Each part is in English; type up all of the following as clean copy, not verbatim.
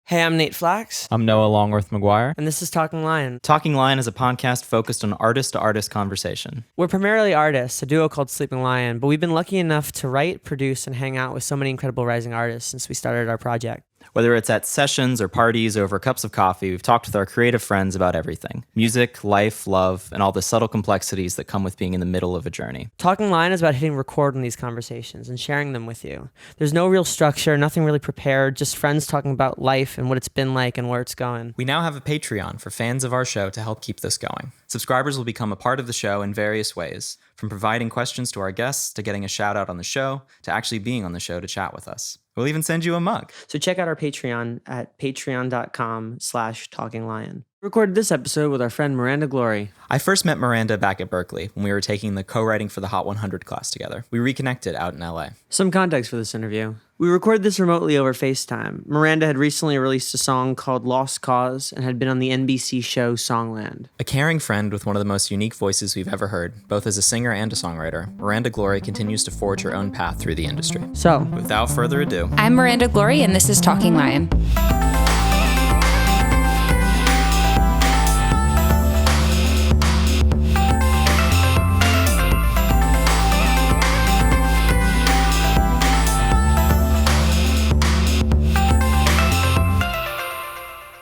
Hey, I'm Nate Flax. I'm Noah Longworth McGuire. And this is Talking Lion. Talking Lion is a podcast focused on artist-to-artist conversation. We're primarily artists, a duo called Sleeping Lion, but we've been lucky enough to write, produce, and hang out with so many incredible rising artists since we started our project. Whether it's at sessions or parties or over cups of coffee, we've talked with our creative friends about everything. Music, life, love, and all the subtle complexities that come with being in the middle of a journey. Talking Lion is about hitting record on these conversations and sharing them with you. There's no real structure, nothing really prepared, just friends talking about life and what it's been like and where it's going. We now have a Patreon for fans of our show to help keep this going. Subscribers will become a part of the show in various ways, from providing questions to our guests, to getting a shout out on the show, to actually being on the show to chat with us. We'll even send you a mug. So check out our Patreon at patreon.com/talkinglion. We recorded this episode with our friend Miranda Glory. I first met Miranda back at Berklee when we were taking the co-writing for the Hot 100 class together. We reconnected out in LA. Some context for this interview. We recorded this remotely over FaceTime. Miranda had recently released a song called Lost Cause and had been on the NBC show Songland. A caring friend with one of the most unique voices we've ever heard, both as a singer and a songwriter, Miranda Glory continues to forge her own path through the industry. So, without further ado, I'm Miranda Glory, and this is Talking Lion.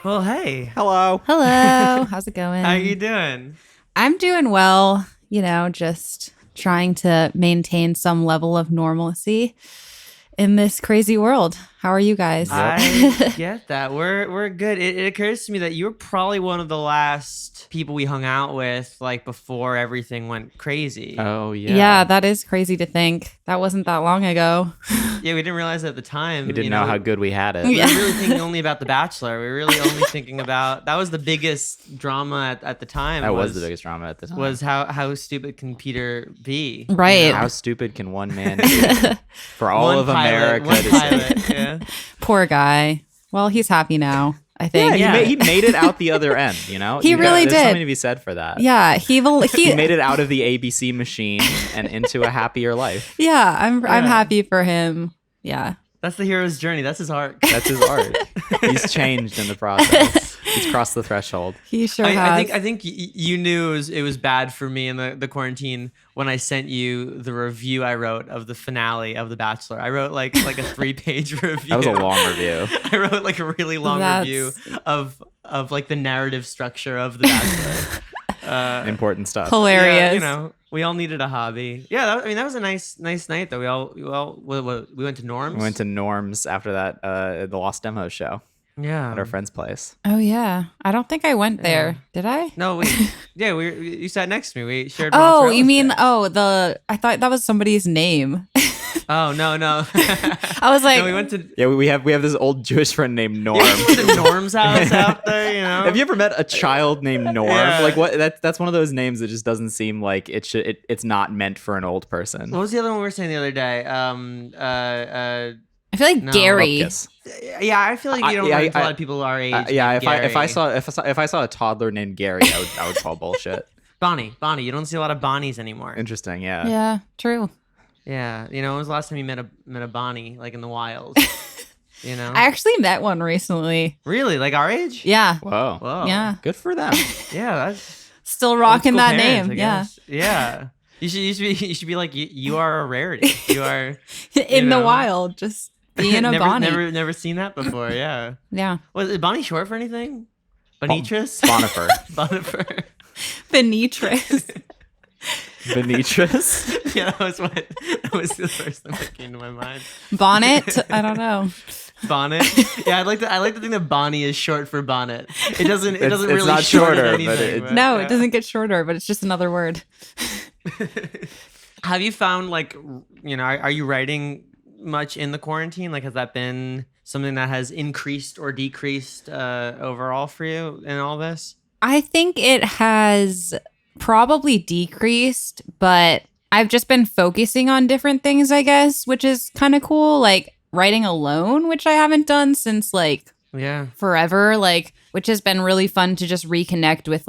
well, hey. hello. Hello. How's it going? How you doing? I'm doing well, just trying to maintain some level of normalcy in this crazy world. How are you guys? I get that. We're good. It occurs to me that you were probably one of the last people we hung out with, like, before everything went crazy. Oh, yeah. Yeah, that is crazy to think. That wasn't that long ago. Yeah, we didn't realize it at the time. We didn't know how good we had it. We were really thinking only about The Bachelor. We were really only thinking about... That was the biggest drama at the time. That was the biggest drama at the time. Was how stupid can Peter be? Right. How stupid can one man be? For all One of pilot, America one to pilot, say. yeah. Poor guy. Well, he's happy now, I think. Yeah, he made it out the other end, He really There's did. something to be said for that. Yeah, He made it out of the ABC machine and into a happier life. Yeah, I'm happy for him. Yeah. That's the hero's journey. That's his arc. That's his art. He's changed in the process. He's crossed the threshold. He sure has. I think you knew it was bad for me in the quarantine when I sent you the review I wrote of the finale of The Bachelor. I wrote like a 3-page review. That was a long review. I wrote like a really long review of like the narrative structure of The Bachelor. Important stuff. Hilarious. Yeah, we all needed a hobby. Yeah, that was a nice night though. We went to Norm's. We went to Norm's after that, the Lost Demos show yeah at our friend's place. Oh yeah, I don't think I went there. Did I? No, you sat next to me. We shared. Oh, mozzarella you mean sticks. I thought that was somebody's name. Oh no. I was like, no, we went to. Yeah, we have this old Jewish friend named Norm. We went to Norm's house out there. Have you ever met a child named Norm? Yeah. Like what? That's one of those names that just doesn't seem like it's not meant for an old person. What was the other one we were saying the other day? I feel like No. Gary. Focus. Yeah, I feel like you don't run into a lot of people our age. If I saw a toddler named Gary, I would call bullshit. Bonnie, you don't see a lot of Bonnies anymore. Interesting, yeah. Yeah, true. Yeah, when was the last time you met a Bonnie, like in the wild? I actually met one recently. Really, like our age? Yeah. Whoa. Yeah. Good for them. Yeah, that's Still rocking old school that parents, name. I Yeah. guess. Yeah. You should be like you are a rarity. You are In the wild, just being a Bonnie. Never seen that before. Yeah. Yeah. Was it Bonnie short for anything? Bonitrus? Bonifer. Bonifer. Benitris. Benitris. Yeah, that was the first thing that came to my mind. Bonnet? I don't know. Bonnet. Yeah, I like to think that Bonnie is short for bonnet. It doesn't It's really not shorten shorter, anything. but it- No, yeah. it doesn't get shorter, but it's just another word. Have you found are you writing much in the quarantine? Like, has that been something that has increased or decreased overall for you in all this? I think it has probably decreased, but I've just been focusing on different things, I guess, which is kind of cool. Like writing alone, which I haven't done since Yeah. forever, which has been really fun to just reconnect with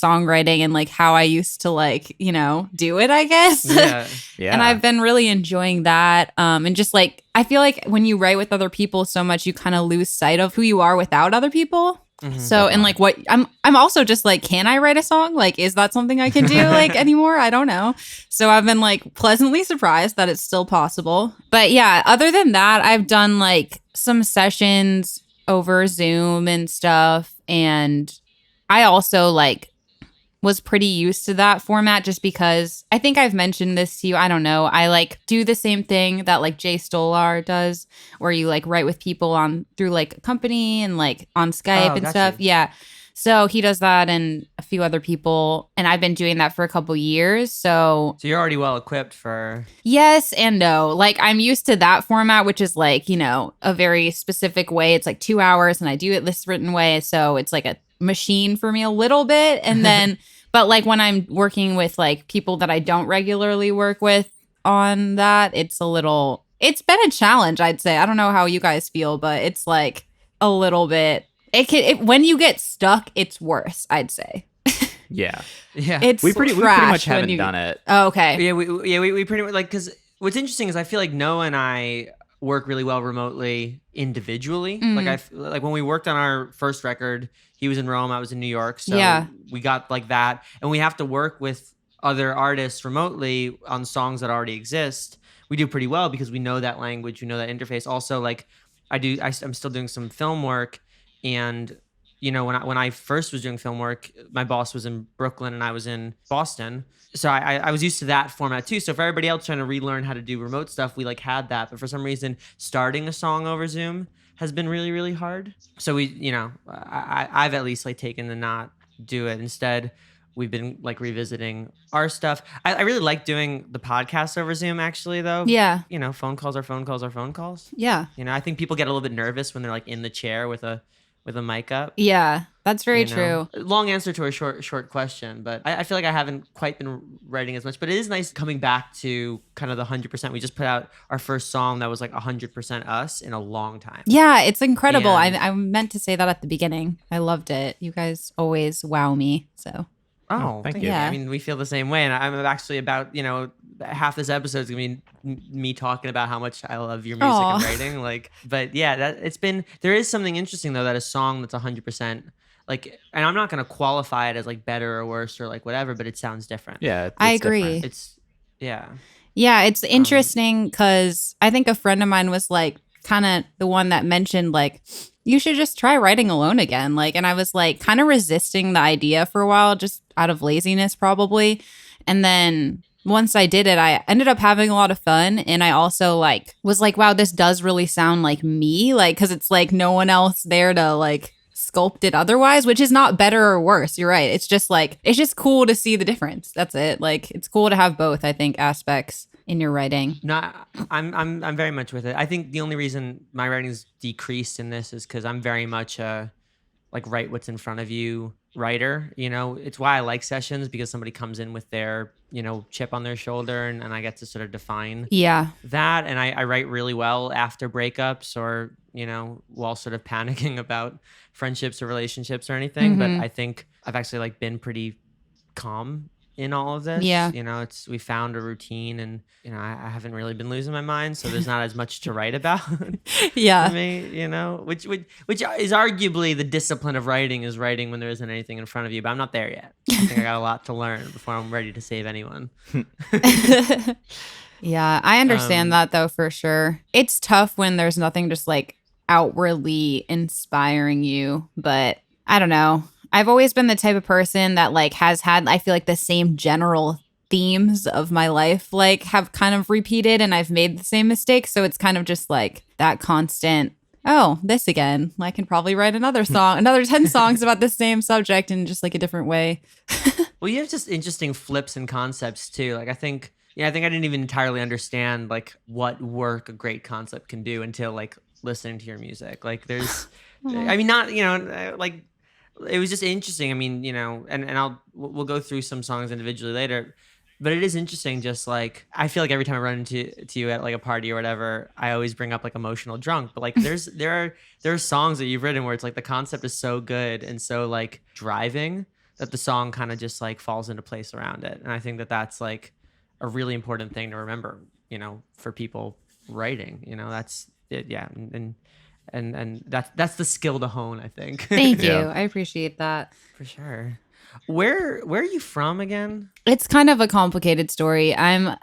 songwriting and like how I used to like, do it, I guess. Yeah. Yeah. And I've been really enjoying that. And just like, I feel like when you write with other people so much, you kind of lose sight of who you are without other people. So, and like what I'm also just like, can I write a song? Like, is that something I can do like anymore? I don't know. So I've been like pleasantly surprised that it's still possible. But yeah, other than that, I've done like some sessions over Zoom and stuff. And I also like was pretty used to that format just because I think I've mentioned this to you. I don't know. I like do the same thing that like Jay Stolar does, where you like write with people on through like a company and like on Skype and stuff. Yeah. So he does that and a few other people. And I've been doing that for a couple years. So you're already well equipped for. Yes and no. Like I'm used to that format, which is like, a very specific way. It's like 2 hours and I do it this written way. So it's like a machine for me a little bit. And then but like when I'm working with like people that I don't regularly work with on that, it's been a challenge, I'd say. I don't know how you guys feel, but it's like a little bit, when you get stuck, it's worse, I'd say. Yeah. It's we pretty much haven't done it. Oh, okay. Yeah, we pretty much like, because what's interesting is I feel like Noah and I work really well remotely individually. Like when we worked on our first record, he was in Rome, I was in New York, so we got like that, and we have to work with other artists remotely on songs that already exist. We do pretty well because we know that language, we know that interface. Also, like I'm still doing some film work, and when I first was doing film work, my boss was in Brooklyn and I was in Boston. So I was used to that format too. So for everybody else trying to relearn how to do remote stuff, we like had that. But for some reason, starting a song over Zoom has been really, really hard. So I've at least like taken to not do it. Instead, we've been like revisiting our stuff. I really like doing the podcast over Zoom actually though. Yeah. Phone calls are phone calls are phone calls. Yeah. I think people get a little bit nervous when they're like in the chair with a mic up. Yeah, that's very true. Long answer to a short question, but I feel like I haven't quite been writing as much. But it is nice coming back to kind of the 100%. We just put out our first song that was like 100% us in a long time. Yeah, it's incredible. And I meant to say that at the beginning. I loved it. You guys always wow me. So. Oh, thank you. Yeah. I mean, we feel the same way. And I'm actually about, half this episode is going to be me talking about how much I love your music and writing. Like, but yeah, there is something interesting though, that a song that's 100%, like, and I'm not going to qualify it as like better or worse or like whatever, but it sounds different. Yeah. I agree. Different. Yeah, it's interesting because I think a friend of mine was like kind of the one that mentioned like, you should just try writing alone again. Like, and I was like kind of resisting the idea for a while, just out of laziness probably. And then once I did it, I ended up having a lot of fun. And I also like was like, wow, this does really sound like me. Like, cause it's like no one else there to like sculpt it otherwise, which is not better or worse. You're right. It's just like, it's just cool to see the difference. That's it. Like, it's cool to have both, I think, aspects in your writing. No, I'm very much with it. I think the only reason my writing's decreased in this is because I'm very much a like write what's in front of you writer. It's why I like sessions, because somebody comes in with their chip on their shoulder, and I get to sort of define that. And I write really well after breakups or while sort of panicking about friendships or relationships or anything. But I think I've actually like been pretty calm in all of this. Yeah. We found a routine, and I haven't really been losing my mind, so there's not as much to write about. Yeah. For me, which is arguably the discipline of writing, is writing when there isn't anything in front of you, but I'm not there yet. I think I got a lot to learn before I'm ready to save anyone. Yeah, I understand that though, for sure. It's tough when there's nothing just like outwardly inspiring you, but I don't know. I've always been the type of person that like has had, I feel like, the same general themes of my life like have kind of repeated, and I've made the same mistakes. So it's kind of just like that constant, oh, this again. I can probably write another song, another 10 songs about the same subject in just like a different way. Well, you have just interesting flips and concepts too. Like I think I didn't even entirely understand like what work a great concept can do until like listening to your music. Like there's, I mean, not, like, it was just interesting. I mean, and we'll go through some songs individually later, but it is interesting. Just like, I feel like every time I run into you at like a party or whatever, I always bring up like Emotional Drunk, but like there are songs that you've written where it's like the concept is so good and so like driving that the song kind of just like falls into place around it. And I think that that's like a really important thing to remember, for people writing, that's it. Yeah. And that's the skill to hone, I think. Thank you. I appreciate that. For sure. Where are you from again? It's kind of a complicated story. I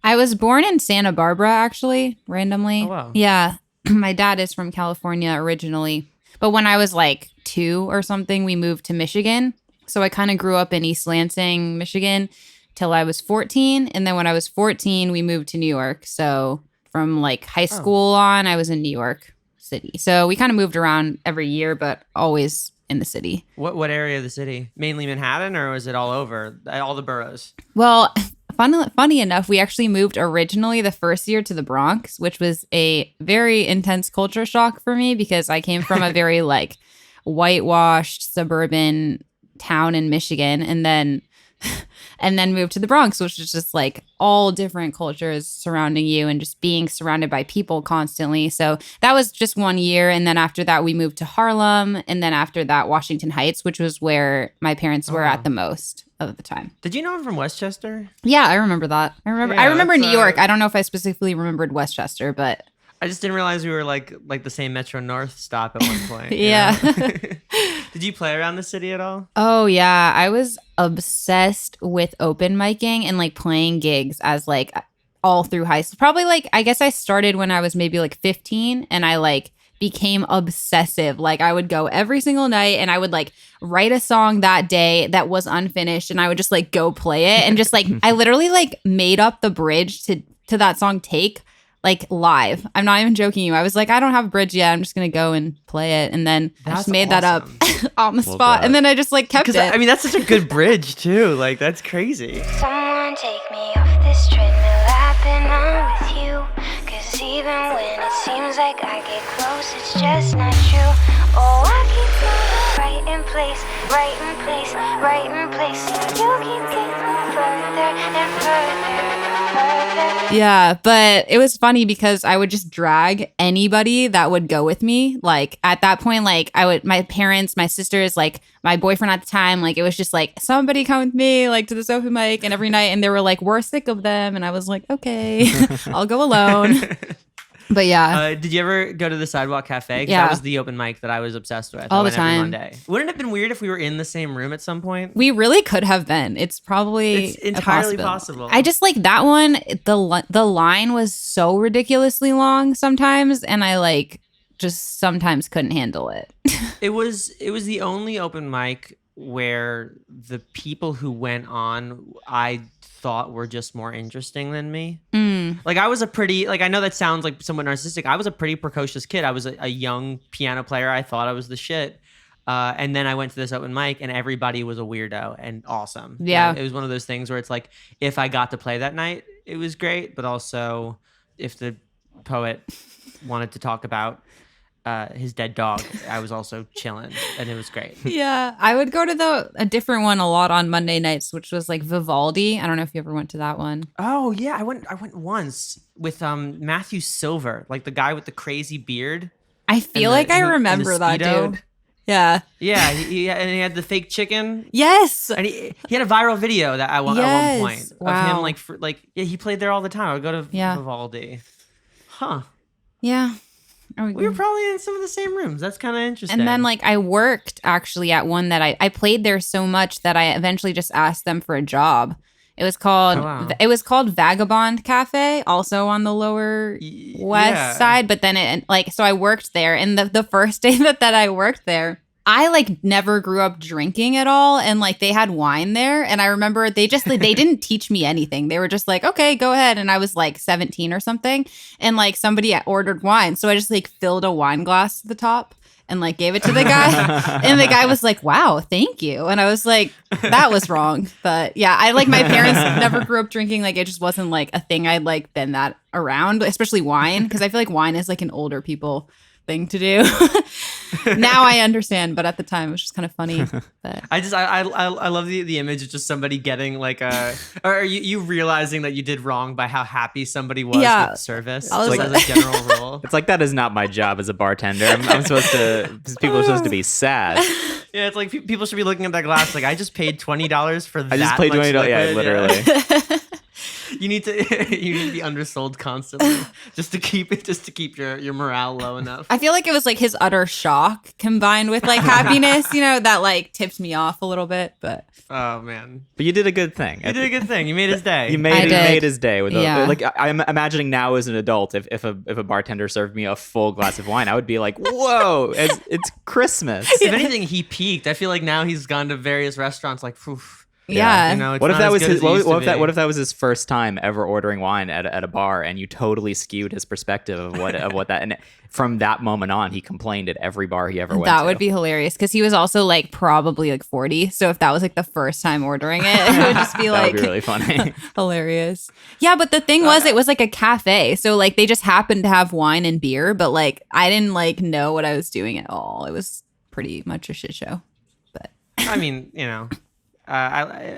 was born in Santa Barbara, actually, randomly. Oh, wow. Yeah. My dad is from California originally. But when I was like 2 or something, we moved to Michigan. So I kind of grew up in East Lansing, Michigan, till I was 14. And then when I was 14, we moved to New York. So from like high school on, I was in New York City. So we kind of moved around every year, but always in the city. What area of the city? Mainly Manhattan, or was it all over? All the boroughs? Well, funny enough, we actually moved originally the first year to the Bronx, which was a very intense culture shock for me because I came from a very like whitewashed suburban town in Michigan, and then moved to the Bronx, which is just like all different cultures surrounding you and just being surrounded by people constantly. So that was just 1 year. And then after that, we moved to Harlem. And then after that, Washington Heights, which was where my parents were at the most of the time. Did you know I'm from Westchester? Yeah, I remember that. I remember New York. I don't know if I specifically remembered Westchester, but I just didn't realize we were like the same Metro North stop at one point. Yeah. Did you play around the city at all? Oh, yeah. I was obsessed with open micing and like playing gigs as like all through high school. Probably like, I guess I started when I was maybe like 15 and I like became obsessive. Like I would go every single night and I would like write a song that day that was unfinished and I would just like go play it. And just like, I literally like made up the bridge to that song Take like live. I'm not even joking you. I was like, I don't have a bridge yet. I'm just going to go and play it. And then I just made that up on the spot. And then I just like kept it. I mean, that's such a good bridge too. Like that's crazy. Someone take me off this treadmill I've been on with you. Cause even when it seems like I get close, it's just not true. Oh, I keep moving right in place, right in place, right in place. You keep getting further and further. Yeah, but it was funny because I would just drag anybody that would go with me. Like at that point, like my parents, my sisters, like my boyfriend at the time, like it was just like, somebody come with me like to this open mic and every night. And they were like, we're sick of them. And I was like, okay, I'll go alone. But yeah. Did you ever go to the Sidewalk Cafe? Yeah. That was the open mic that I was obsessed with. All the every time. Monday. Wouldn't it have been weird if we were in the same room at some point? We really could have been. It's probably It's entirely possible. I just like that one. The line was so ridiculously long sometimes. And I like just sometimes couldn't handle it. It was the only open mic where the people who went on, I thought were just more interesting than me. Like I was I know that sounds like somewhat narcissistic. I was a pretty precocious kid. I was a young piano player. I thought I was the shit. And then I went to this open mic and everybody was a weirdo and awesome. Yeah. It was one of those things where it's like, if I got to play that night, it was great. But also if the poet wanted to talk about his dead dog, I was also chilling and it was great. Yeah, I would go to a different one a lot on Monday nights, which was like Vivaldi. I don't know if you ever went to that one. Oh yeah, I went once with Matthew Silver, like the guy with the crazy beard. I feel like I remember that dude. Yeah. Yeah, he had the fake chicken. Yes. And he had a viral video that at one point Wow. of him he played there all the time. I would go to Vivaldi. Huh. Yeah. We were probably in some of the same rooms. That's kind of interesting. And then like I worked actually at one that I played there so much that I eventually just asked them for a job. It was called Vagabond Cafe, also on the lower west side. But then so I worked there, and the first day that I worked there, I like never grew up drinking at all, and like they had wine there, and I remember they didn't teach me anything. They were just like, okay, go ahead, and I was like 17 or something, and like somebody ordered wine, so I just like filled a wine glass to the top and like gave it to the guy, and the guy was like, wow, thank you, and I was like, that was wrong. But yeah, I like my parents never grew up drinking, like it just wasn't like a thing I'd like been that around, especially wine, because I feel like wine is like an older people thing to do. Now I understand, but at the time it was just kind of funny. But I love the image of just somebody getting like or you realizing that you did wrong by how happy somebody was with service. I was just as a general rule. It's like, that is not my job as a bartender. I'm supposed to, people are supposed to be sad. Yeah, it's like people should be looking at that glass like, I just paid $20 for that. I just paid much $20. Yeah, liquid. literally. You need to be undersold constantly just to keep your morale low enough. I feel like it was like his utter shock combined with like happiness, that like tipped me off a little bit. But oh man, But you did a good thing. you did a good thing. You made his day. You made his day with Yeah. like I'm imagining now as an adult, if a bartender served me a full glass of wine, I would be like, whoa, it's Christmas. If anything, he peaked. I feel like now he's gone to various restaurants. Like, poof. yeah. It's What if not that as was good his? as it used to be. What if that was his first time ever ordering wine at a bar, and you totally skewed his perspective of what that? And from that moment on, he complained at every bar he ever went to. That would be hilarious because he was also like probably like 40. So if that was like the first time ordering it would just be that like would be really funny. hilarious. Yeah, but the thing was, it was like a cafe. So like they just happened to have wine and beer, but like I didn't like know what I was doing at all. It was pretty much a shit show. But I mean,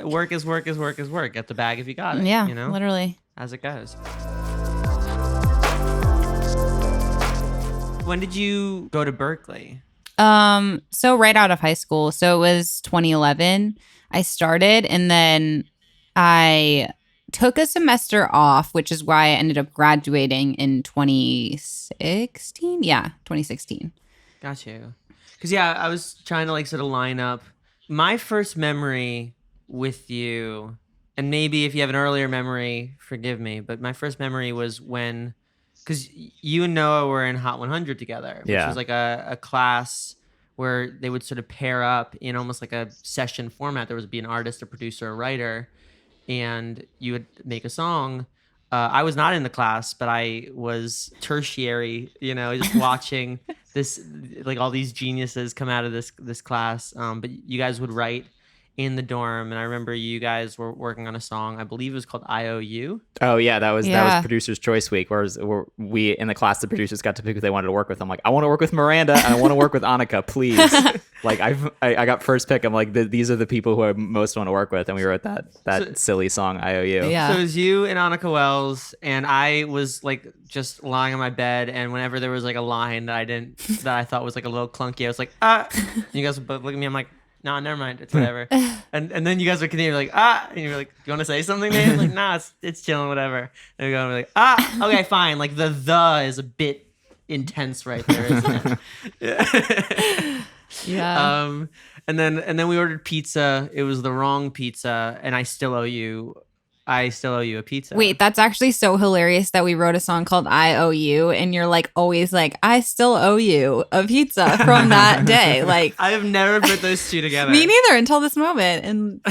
work is work is work is work. Get the bag if you got it. yeah, You know, literally. as it goes. When did you go to Berklee? So right out of high school. So it was 2011. I started and then I took a semester off, which is why I ended up graduating in 2016. Yeah, 2016. Got you. Because I was trying to like sort of line up my first memory with you, and maybe if you have an earlier memory, forgive me, but my first memory was when, because you and Noah were in Hot 100 together, which was like a class where they would sort of pair up in almost like a session format. There would be an artist, a producer, a writer, and you would make a song. I was not in the class, but I was tertiary, just watching this, like all these geniuses come out of this class. But you guys would write in the dorm, and I remember you guys were working on a song. I believe it was called IOU. Oh yeah, that was Producer's Choice Week, where we in the class the producers got to pick who they wanted to work with. I'm like, I want to work with Miranda and I want to work with Annika, please. Like I got first pick. I'm like, these are the people who I most want to work with, and we wrote that silly song IOU. Yeah. So it was you and Annika Wells, and I was like just lying on my bed, and whenever there was like a line that I thought was like a little clunky, I was like, and you guys would both look at me. I'm like, no, never mind. It's whatever. and then you guys would continue like, and you're like, you want to say something, man? Like, nah, it's chilling, whatever. And we go, and we're like, okay, fine. Like the is a bit intense right there, isn't it? Yeah. And then we ordered pizza. It was the wrong pizza, and I still owe you a pizza. Wait, that's actually so hilarious that we wrote a song called I Owe You, and you're like always like, I still owe you a pizza from that day. Like I have never put those two together. me neither until this moment. And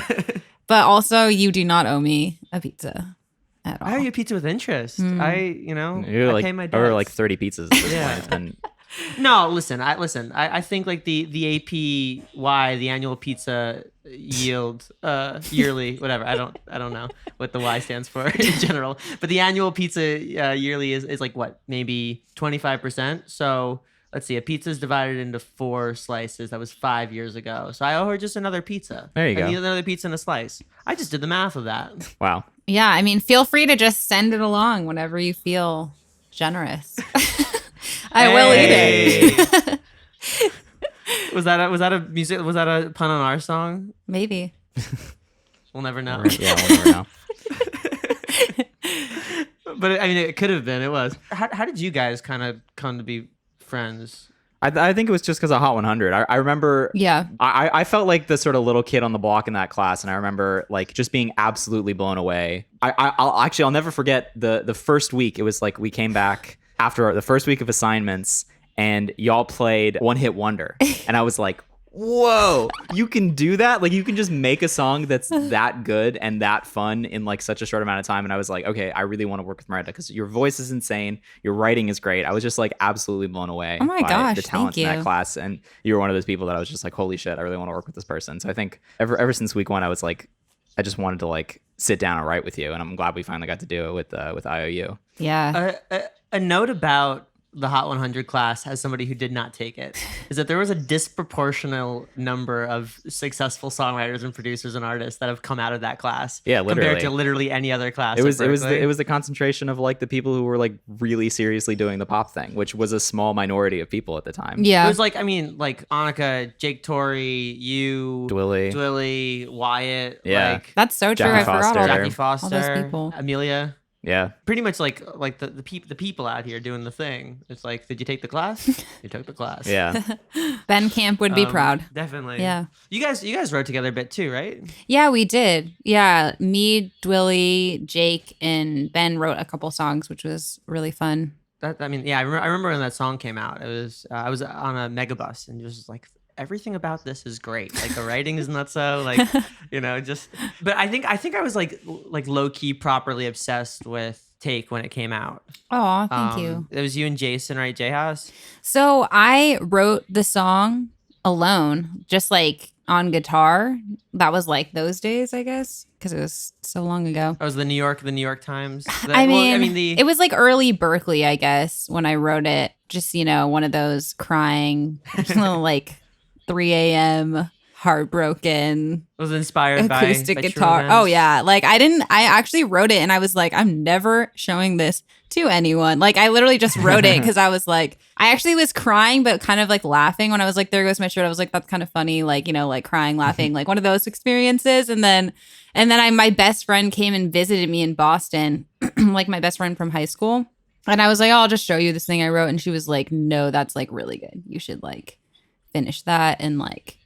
but also you do not owe me a pizza at all. I owe you a pizza with interest. You're I like pay my over debts. like 30 pizzas at this Yeah. point. It's been No, listen. I think like the APY, the annual pizza yield, yearly, whatever. I don't know what the Y stands for in general, but the annual pizza yearly is like what, maybe 25%. So let's see, a pizza is divided into 4 slices. That was 5 years ago. So I owe her just another pizza. There you go. I need another pizza and a slice. I just did the math of that. wow. Yeah, I mean, feel free to just send it along whenever you feel generous. I will eat it. Was that a music? Was that a pun on our song? Maybe. We'll never know. Yeah, we'll never know. But I mean, it could have been. It was. How did you guys kind of come to be friends? I think it was just because of Hot 100. I remember. Yeah. I felt like the sort of little kid on the block in that class, and I remember like just being absolutely blown away. I'll never forget the first week. It was like we came back after the first week of assignments, and y'all played One Hit Wonder, and I was like, whoa, you can do that? Like you can just make a song that's that good and that fun in like such a short amount of time. And I was like, okay, I really want to work with Miranda because your voice is insane, your writing is great. I was just like absolutely blown away Oh my by gosh, the talent thank in you. that class. And you were one of those people that I was just like, holy shit, I really want to work with this person. So I think ever since week 1, I was like, I just wanted to like sit down and write with you, and I'm glad we finally got to do it with IOU. Yeah. A note about the Hot 100 class as somebody who did not take it is that there was a disproportional number of successful songwriters and producers and artists that have come out of that class. Yeah, literally. Compared to literally any other class. It was the concentration of like the people who were like really seriously doing the pop thing, which was a small minority of people at the time. Yeah. It was like, I mean, like Annika, Jake Torrey, you, Dwilly, Wyatt. Yeah. Like, that's so true. Jackie I forgot Foster. all Jackie that. Foster, all those people. Amelia. Yeah. Pretty much like the people out here doing the thing. It's like, did you take the class? You took the class. Yeah. Ben Camp would be proud. Definitely. Yeah. You guys wrote together a bit too, right? Yeah, we did. Yeah, me, Dwilly, Jake, and Ben wrote a couple songs, which was really fun. I remember when that song came out. It was I was on a megabus and just like, everything about this is great. Like the writing is not so like, but I think I was like low key properly obsessed with Take when it came out. Oh, thank you. It was you and Jason, right? J House. So I wrote the song alone, just like on guitar. That was like those days, I guess, because it was so long ago. That was the New York Times. It was like early Berklee, I guess, when I wrote it. Just, one of those crying, like 3 a.m. heartbroken. It was inspired acoustic by true guitar. events. Oh yeah, like I actually wrote it and I was like, I'm never showing this to anyone. Like I literally just wrote it because I was like, I actually was crying but kind of like laughing when I was like, there goes my shirt. I was like, that's kind of funny, like like crying, laughing, like one of those experiences. And then my best friend came and visited me in Boston, like my best friend from high school. And I was like, oh, I'll just show you this thing I wrote. And she was like, no, that's like really good. You should like finish that and like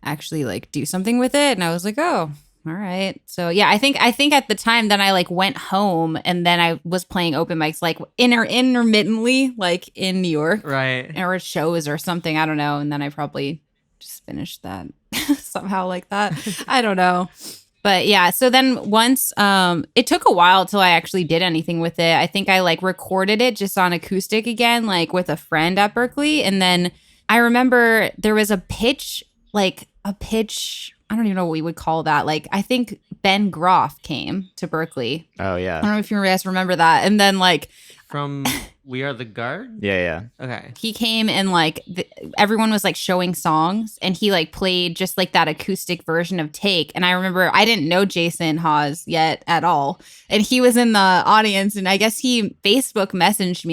actually like do something with it. And I was like, oh, all right. So yeah, I think at the time then I like went home and then I was playing open mics like intermittently like in New York, right, or shows or something, I don't know. And then I probably just finished that somehow like that. I don't know. But yeah, so then once it took a while till I actually did anything with it. I think I like recorded it just on acoustic again, like with a friend at Berklee. And then I remember there was a pitch, I don't even know what we would call that. Like, I think Ben Groff came to Berklee. Oh, yeah. I don't know if you guys remember that. And then like from We Are the Guard? Yeah. Okay. He came and like everyone was like showing songs and he like played just like that acoustic version of Take. And I remember I didn't know Jason Hawes yet at all. And he was in the audience and I guess he Facebook messaged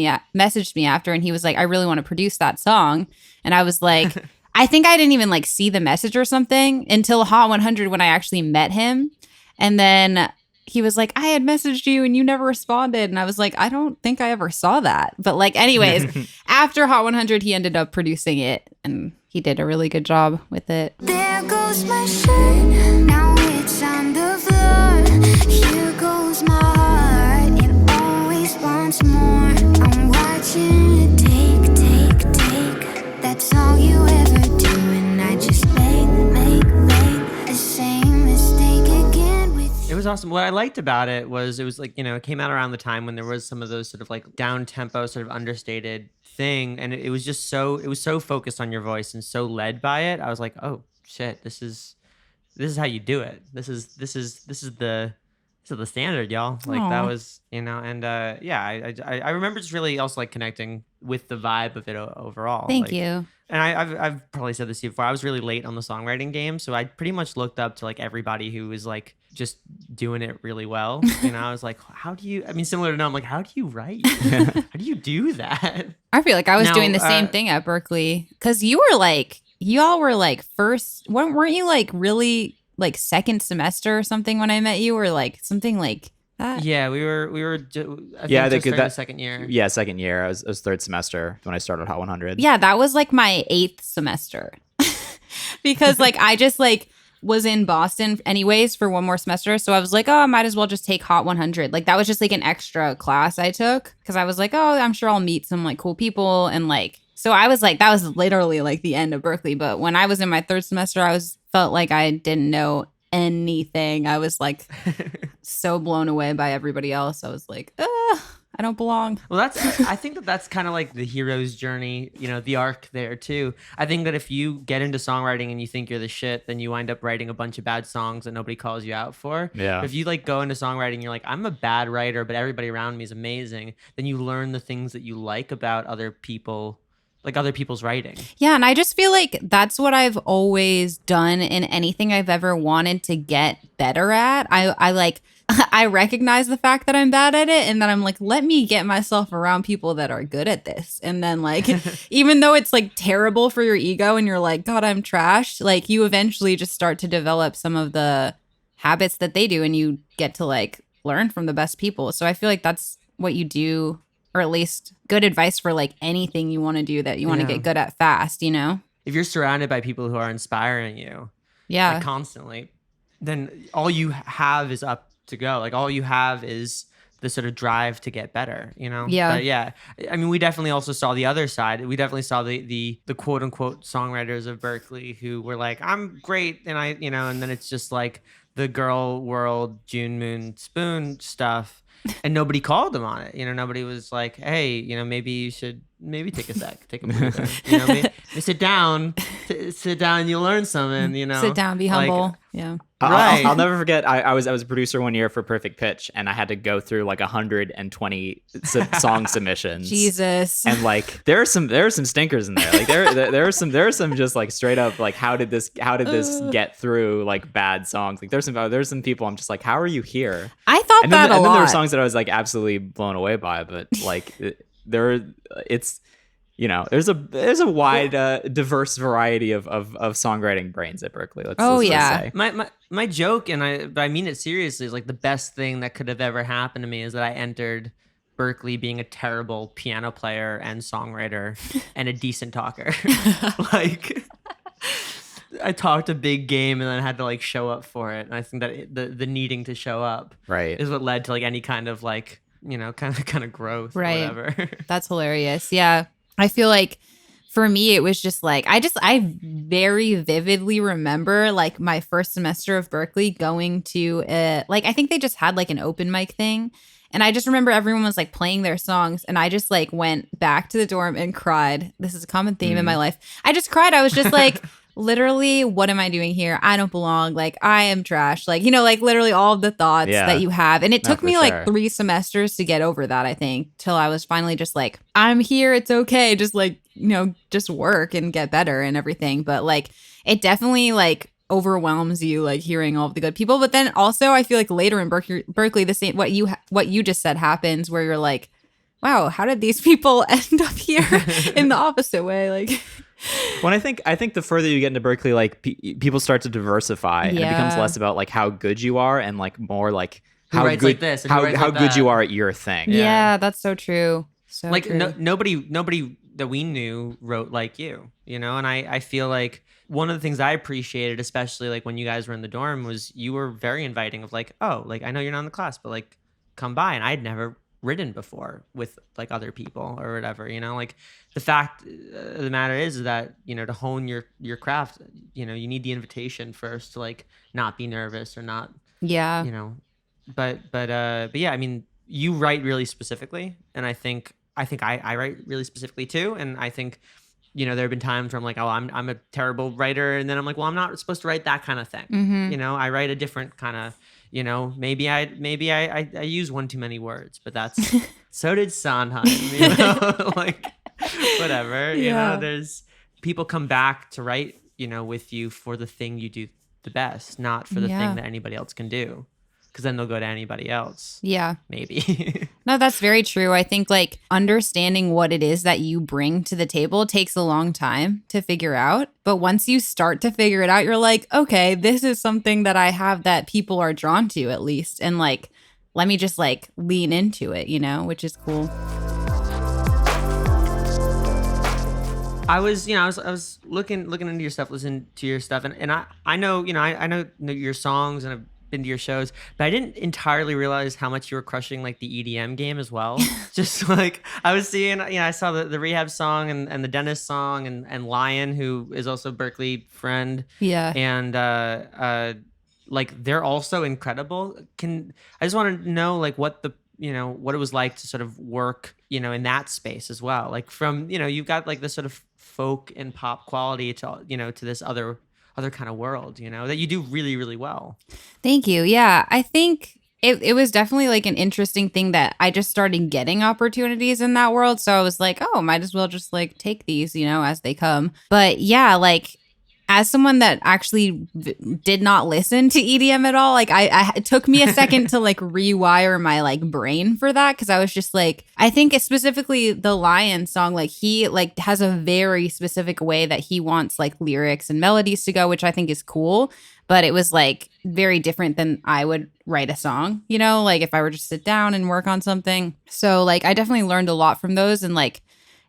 me after and he was like, I really want to produce that song. And I was like, I think I didn't even like see the message or something until Hot 100 when I actually met him. And then he was like, I had messaged you and you never responded. And I was like, I don't think I ever saw that. But like, anyways, after Hot 100, he ended up producing it and he did a really good job with it. There goes my shirt, now it's on the floor. Here goes my heart, it always wants more. I'm watching it take. That's all you ever do, and I just make the same mistake again with you. It was awesome. What I liked about it was like, it came out around the time when there was some of those sort of like down tempo, sort of understated thing. And it was just it was so focused on your voice and so led by it. I was like, oh shit, this is how you do it. This is the standard, y'all. Like Aww. that was, and I remember just really also like connecting with the vibe of it overall. Thank like, you. And I've probably said this to you before. I was really late on the songwriting game, so I pretty much looked up to like everybody who was like just doing it really well. I was like, how do you? I mean, similar to now, I'm like, how do you write? How do you do that? I feel like I was Now, doing the same thing at Berklee because y'all were like first, weren't you like really like second semester or something when I met you, or like something like that? Yeah, we were. I think just the second year. Yeah, second year. I was third semester when I started Hot 100. Yeah, that was like my 8th semester because like I just like was in Boston anyways for one more semester. So I was like, oh, I might as well just take Hot 100. Like that was just like an extra class I took because I was like, oh, I'm sure I'll meet some like cool people. And like, so I was like, that was literally like the end of Berklee. But when I was in my 3rd semester, I felt like I didn't know anything. I was like so blown away by everybody else. I was like, I don't belong. Well, I think that's kind of like the hero's journey, the arc there too. I think that if you get into songwriting and you think you're the shit, then you wind up writing a bunch of bad songs that nobody calls you out for. Yeah. But if you like go into songwriting, you're like, I'm a bad writer, but everybody around me is amazing. Then you learn the things that you like about other people, like other people's writing. Yeah, and I just feel like that's what I've always done in anything I've ever wanted to get better at. I recognize the fact that I'm bad at it, and then I'm like, let me get myself around people that are good at this. And then like, even though it's like terrible for your ego and you're like, God, I'm trash, like you eventually just start to develop some of the habits that they do, and you get to like learn from the best people. So I feel like that's what you do, or at least good advice for like anything you want to do that you want to get good at fast, If you're surrounded by people who are inspiring you Yeah. like, constantly, then all you have is up to go. Like all you have is the sort of drive to get better, Yeah. But yeah, I mean, we definitely also saw the other side. We definitely saw the quote unquote songwriters of Berklee who were like, I'm great, and and then it's just like the girl world June Moon Spoon stuff, and nobody called them on it. Nobody was like, hey, maybe you should take a sec, take a breather. Maybe sit down, you'll learn something. Sit down, be Like, humble. Yeah. Right. I'll never forget. I was a producer one year for Perfect Pitch, and I had to go through like 120 song submissions. Jesus. And like there are some stinkers in there. Like there are some just like straight up like how did this get through like bad songs? Like there's some people I'm just like, how are you here? I thought And that a then lot. there were songs that I was like absolutely blown away by, but like there's a wide diverse variety of songwriting brains at Berklee. Let's just say. My joke, but I mean it seriously, is like the best thing that could have ever happened to me is that I entered Berklee being a terrible piano player and songwriter and a decent talker. Like I talked a big game and then I had to like show up for it. And I think that the needing to show up is what led to like any kind of like, kind of growth or whatever. That's hilarious. Yeah. I feel like for me, it was just like, I very vividly remember like my first semester of Berklee going to I think they just had like an open mic thing. And I just remember everyone was like playing their songs, and I just like went back to the dorm and cried. This is a common theme in my life. I just cried. I was just like, literally, what am I doing here? I don't belong. Like, I am trash. Like, like literally all of the thoughts that you have. And it took me like 3 semesters to get over that, I think, till I was finally just like, I'm here. It's okay. Just like, just work and get better and everything. But like, it definitely like overwhelms you, like hearing all of the good people. But then also I feel like later in Berklee, the same, what you just said happens, where you're like, wow, how did these people end up here in the opposite way? Like, Well, I think the further you get into Berklee, like people start to diversify, and it becomes less about like how good you are and like more like how good like this, and how like good that. you are at your thing. yeah, that's so true. So like true. nobody that we knew wrote like you, and I feel like one of the things I appreciated, especially like when you guys were in the dorm, was you were very inviting of like, oh, like I know you're not in the class, but like come by. And I'd never written before with like other people or whatever, like the fact of the matter is that, to hone your craft, you need the invitation first to like not be nervous or not, Yeah. but yeah, I mean, you write really specifically, and I think I write really specifically too. And I think, there have been times where I'm like, oh, I'm a terrible writer. And then I'm like, well, I'm not supposed to write that kind of thing. Mm-hmm. I write a different kind of, maybe I use one too many words, but that's, so did Sondheim, like whatever, there's people come back to write, with you for the thing you do the best, not for the thing that anybody else can do. Because then they'll go to anybody else. Yeah. Maybe. No, that's very true. I think like understanding what it is that you bring to the table takes a long time to figure out. But once you start to figure it out, you're like, okay, this is something that I have that people are drawn to at least. And like, let me just like lean into it, which is cool. I was looking into your stuff, listening to your stuff, and I know, I know your songs, and I've been to your shows, but I didn't entirely realize how much you were crushing like the EDM game as well. Just like I was seeing, I saw the Rehab song and the Dentist song and Lion, who is also a Berklee friend. Yeah. And like they're also incredible. I just want to know like what the what it was like to sort of work, in that space as well. Like from, you've got like this sort of folk and pop quality to, to this other kind of world, that you do really, really well. Thank you. Yeah. I think it was definitely like an interesting thing that I just started getting opportunities in that world. So I was like, oh, might as well just like take these, as they come. But yeah, like as someone that actually did not listen to EDM at all, like it took me a second to like rewire my like brain for that. Cause I was just like, I think it's specifically the Lion song, like he like has a very specific way that he wants like lyrics and melodies to go, which I think is cool. But it was like very different than I would write a song, like if I were to sit down and work on something. So like I definitely learned a lot from those, and like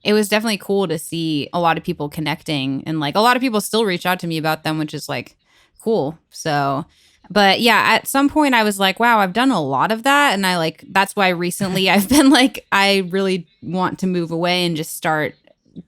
it was definitely cool to see a lot of people connecting, and like a lot of people still reach out to me about them, which is like cool. So, but yeah, at some point I was like, wow, I've done a lot of that. And that's why recently I've been like, I really want to move away and just start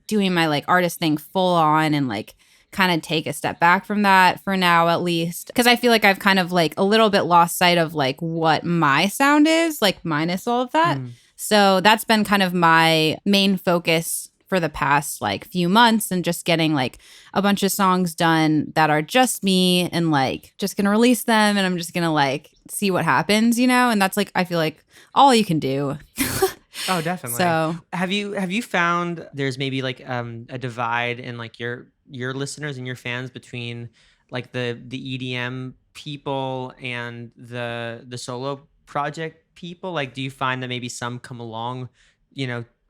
doing my like artist thing full on, and like kind of take a step back from that for now, at least. Cause I feel like I've kind of like a little bit lost sight of like what my sound is, like minus all of that. So that's been kind of my main focus for the past like few months, and just getting like a bunch of songs done that are just me, and like just gonna release them, and I'm just gonna like see what happens, and that's like I feel like all you can do. Oh, definitely. So have you found there's maybe like a divide in like your listeners and your fans between like the EDM people and the solo project people? Like, do you find that maybe some come along,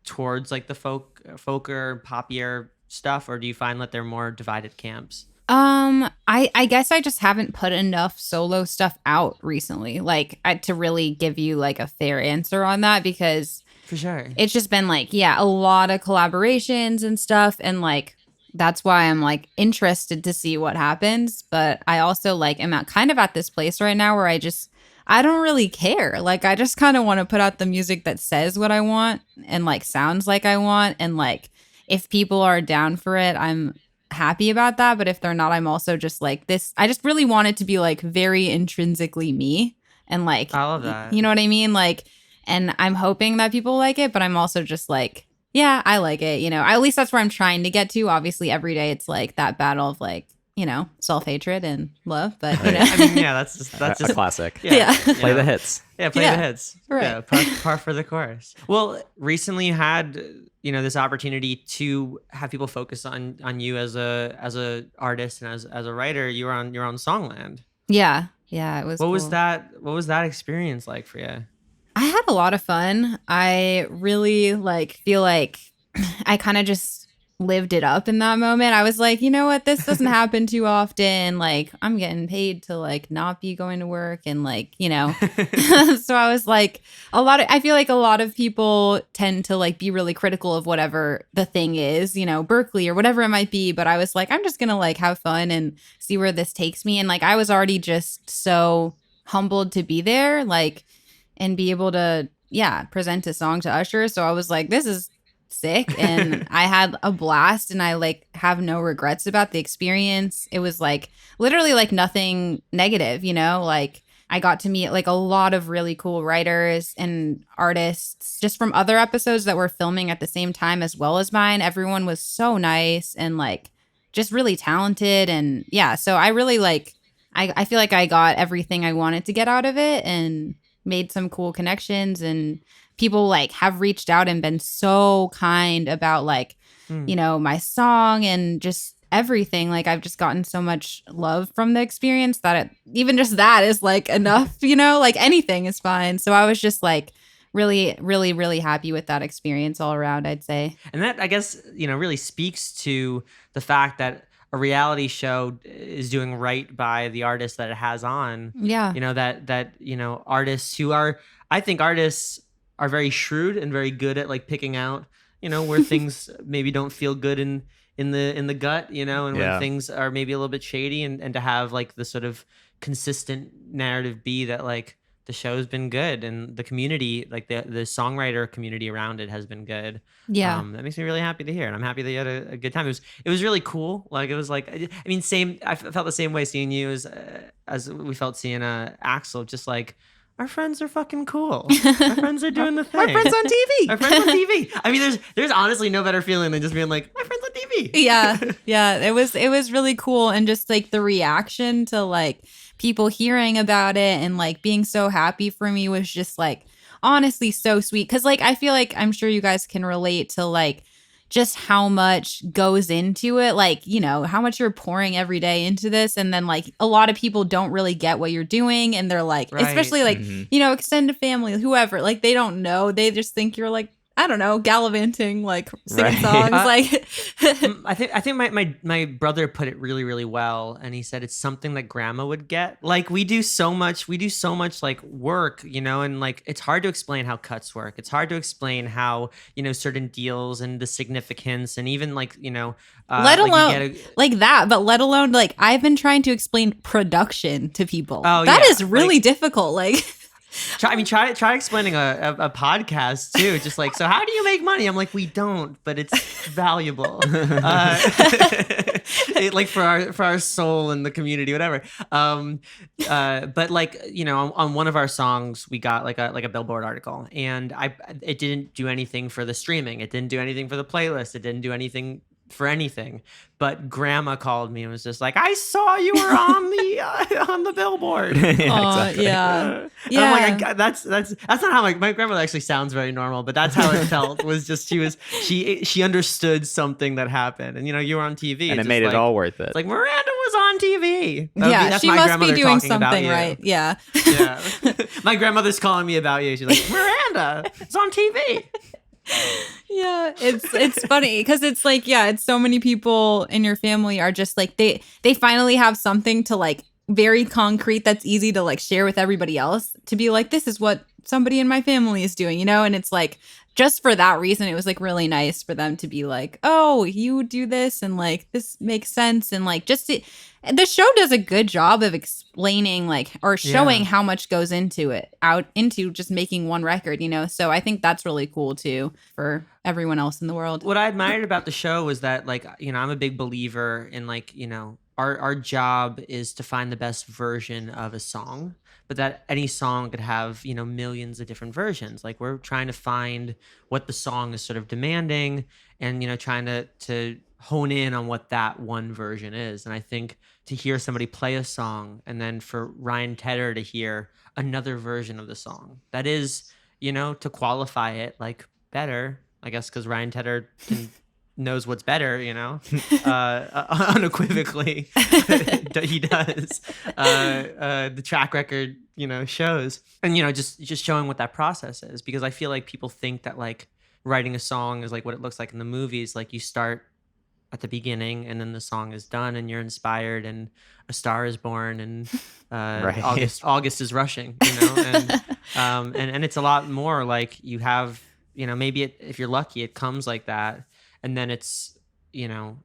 towards like the folker, poppier stuff, or do you find that they're more divided camps? I guess I just haven't put enough solo stuff out recently, like to really give you like a fair answer on that, because for sure it's just been like, yeah, a lot of collaborations and stuff, and like that's why I'm like interested to see what happens. But I also like am kind of at this place right now where I don't really care. Like I just kind of want to put out the music that says what I want and like sounds like I want, and like if people are down for it, I'm happy about that. But if they're not, I'm also just like this. I just really want it to be like very intrinsically me, and like I love that. You know what I mean? Like, and I'm hoping that people like it, but I'm also just like, yeah, I like it. At least that's where I'm trying to get to. Obviously, every day it's like that battle of like, self-hatred and love. But I mean, yeah, that's just a classic. Yeah. Play the hits. Yeah, play the hits. Right. Yeah, par for the course. Well, recently you had this opportunity to have people focus on you as a artist and as a writer. You're on Songland. Yeah, it was. What cool. was that? What was that experience like for you? I had a lot of fun. I really feel like I kind of just lived it up in that moment. I was like, you know what, this doesn't happen too often. Like I'm getting paid to like not be going to work, and like, so I was like, I feel like a lot of people tend to like be really critical of whatever the thing is, Berklee or whatever it might be. But I was like, I'm just gonna like have fun and see where this takes me. And like I was already just so humbled to be there, like, and be able to, present a song to Usher. So I was like, this is sick. And I had a blast, and I like have no regrets about the experience. It was like literally like nothing negative, like I got to meet like a lot of really cool writers and artists just from other episodes that were filming at the same time as well as mine. Everyone was so nice and like just really talented. And yeah, so I really I feel like I got everything I wanted to get out of it, and made some cool connections, and people like have reached out and been so kind about like, my song and just everything. Like I've just gotten so much love from the experience that even just that is like enough, like anything is fine. So I was just like really, really, really happy with that experience all around, I'd say. And that, I guess, really speaks to the fact that a reality show is doing right by the artists that it has on. Yeah. That artists who are, I think artists are very shrewd and very good at like picking out, where things maybe don't feel good in the gut, and when things are maybe a little bit shady, and to have like the sort of consistent narrative be that like the show's been good, and the community, like the songwriter community around it has been good. Yeah. That makes me really happy to hear. And I'm happy that you had a good time. It was really cool. Like, it was like, I mean, I felt the same way seeing you as we felt seeing Axel, just like our friends are fucking cool. Our friends are doing the thing. My friends on TV. Our friends on TV. I mean, there's honestly no better feeling than just being like, my friends on TV. Yeah. It was really cool. And just like the reaction to like people hearing about it and like being so happy for me was just like honestly so sweet. Cause like I feel like I'm sure you guys can relate to like just how much goes into it, like, you know, how much you're pouring every day into this. And then like a lot of people don't really get what you're doing. And they're like, especially like, you know, extended family, whoever, like they don't know. They just think you're like, I don't know, gallivanting, like singing songs. Like I think my brother put it really, really well. And he said it's something that grandma would get. Like we do so much like work, you know, and like it's hard to explain how cuts work. It's hard to explain how, you know, certain deals and the significance and even like, you know, let alone like that, but let alone like I've been trying to explain production to people. That is really difficult. Like Try explaining a podcast too. Just like, so how do you make money? I'm like, we don't, but it's valuable, like for our soul and the community, whatever. But like, you know, on one of our songs, we got like a Billboard article, and it didn't do anything for the streaming. It didn't do anything for the playlist. It didn't do anything for anything. But grandma called me and was just like, I saw you were on the Billboard. Exactly. Yeah. I'm like, that's not how my grandmother actually sounds very normal, but that's how it felt. Was just she understood something that happened, and you know, you were on TV, and it made it all worth it. It's like Miranda was on TV. That's she must be doing something right. Yeah. My grandmother's calling me about you. She's like, Miranda, it's on TV. Yeah, it's funny because it's like, yeah, it's so many people in your family are just like they finally have something to like very concrete that's easy to like share with everybody else, to be like, this is what somebody in my family is doing, you know. And it's like, just for that reason, it was like really nice for them to be like, oh, you do this and like this makes sense. And like just the show does a good job of explaining like or showing how much goes into it, out into just making one record, you know. So I think that's really cool too for everyone else in the world. What I admired about the show was that, like, you know, I'm a big believer in like, you know, our job is to find the best version of a song, but that any song could have, you know, millions of different versions. Like we're trying to find what the song is sort of demanding and, you know, trying to hone in on what that one version is. And I think to hear somebody play a song and then for Ryan Tedder to hear another version of the song, that is, you know, to qualify it like better, I guess, because Ryan Tedder knows what's better, you know, unequivocally. He does. The track record, you know, shows. And, you know, just showing what that process is, because I feel like people think that like writing a song is like what it looks like in the movies. Like you start at the beginning and then the song is done and you're inspired and a star is born and August is rushing, you know, and it's a lot more like you have, you know, maybe if you're lucky, it comes like that. And then it's, you know,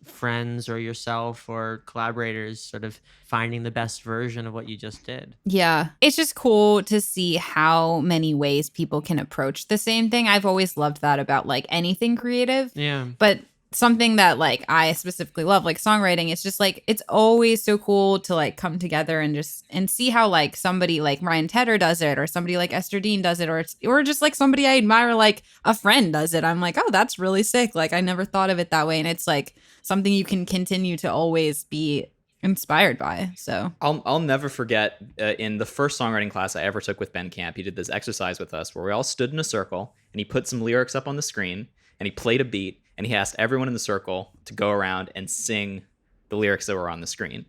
friends or yourself or collaborators sort of finding the best version of what you just did. Yeah. It's just cool to see how many ways people can approach the same thing. I've always loved that about like anything creative. Yeah. But something that like I specifically love, like songwriting, it's just like it's always so cool to like come together and see how like somebody like Ryan Tedder does it, or somebody like Esther Dean does it, or just like somebody I admire, like a friend does it. I'm like, oh, that's really sick. Like I never thought of it that way. And it's like something you can continue to always be inspired by. So I'll never forget in the first songwriting class I ever took with Ben Camp, he did this exercise with us where we all stood in a circle and he put some lyrics up on the screen and he played a beat. And he asked everyone in the circle to go around and sing the lyrics that were on the screen.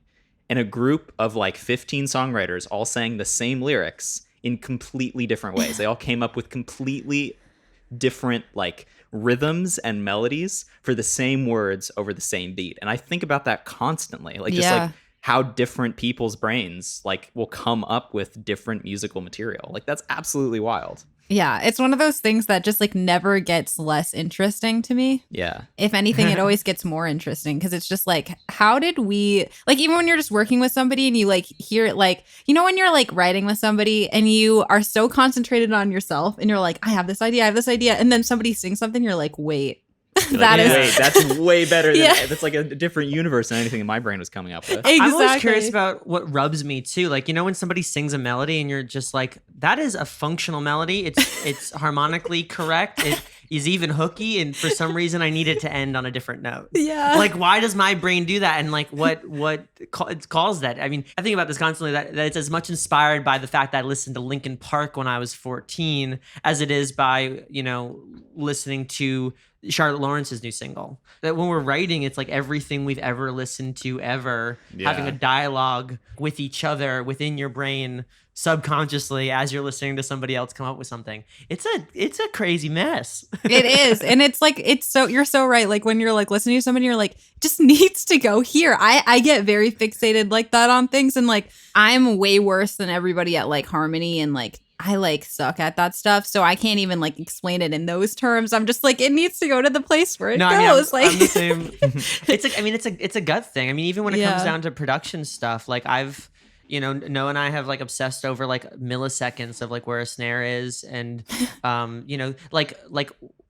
And a group of like 15 songwriters all sang the same lyrics in completely different ways. They all came up with completely different like rhythms and melodies for the same words over the same beat. And I think about that constantly, like just like how different people's brains like will come up with different musical material. Like that's absolutely wild. Yeah, it's one of those things that just like never gets less interesting to me. Yeah. If anything, it always gets more interesting because it's just like, how did we, like, even when you're just working with somebody and you like hear it, like, you know, when you're like writing with somebody and you are so concentrated on yourself and you're like, I have this idea. And then somebody sings something, you're like, wait, That is- wait, that's way better than Yeah. that's like a different universe than anything my brain was coming up with. Exactly. I'm always curious about what rubs me too. Like, you know, when somebody sings a melody and you're just like, that is a functional melody. It's harmonically correct. It is even hooky, and for some reason I need it to end on a different note. Yeah. Like, why does my brain do that? And like, what it calls that? I mean, I think about this constantly, that it's as much inspired by the fact that I listened to Linkin Park when I was 14 as it is by, you know, listening to Charlotte Lawrence's new single. That when we're writing, it's like everything we've ever listened to ever, having a dialogue with each other within your brain subconsciously as you're listening to somebody else come up with something. It's a crazy mess. It is. And it's like, you're so right. Like when you're like listening to somebody, you're like, just needs to go here. I get very fixated like that on things. And like, I'm way worse than everybody at like harmony, and like, I like suck at that stuff. So I can't even like explain it in those terms. I'm just like, it needs to go to the place where it goes. I'm the same. It's a gut thing. I mean, even when it comes down to production stuff, like I've, you know, Noah and I have like obsessed over like milliseconds of like where a snare is, and you know, like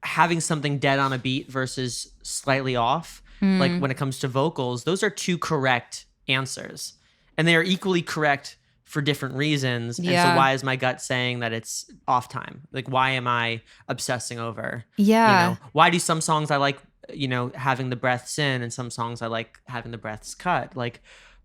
having something dead on a beat versus slightly off. Like when it comes to vocals, those are two correct answers, and they are equally correct for different reasons. And so why is my gut saying that it's off time? Like, why am I obsessing over? Yeah. You know, why do some songs I like, you know, having the breaths in, and some songs I like having the breaths cut? Like,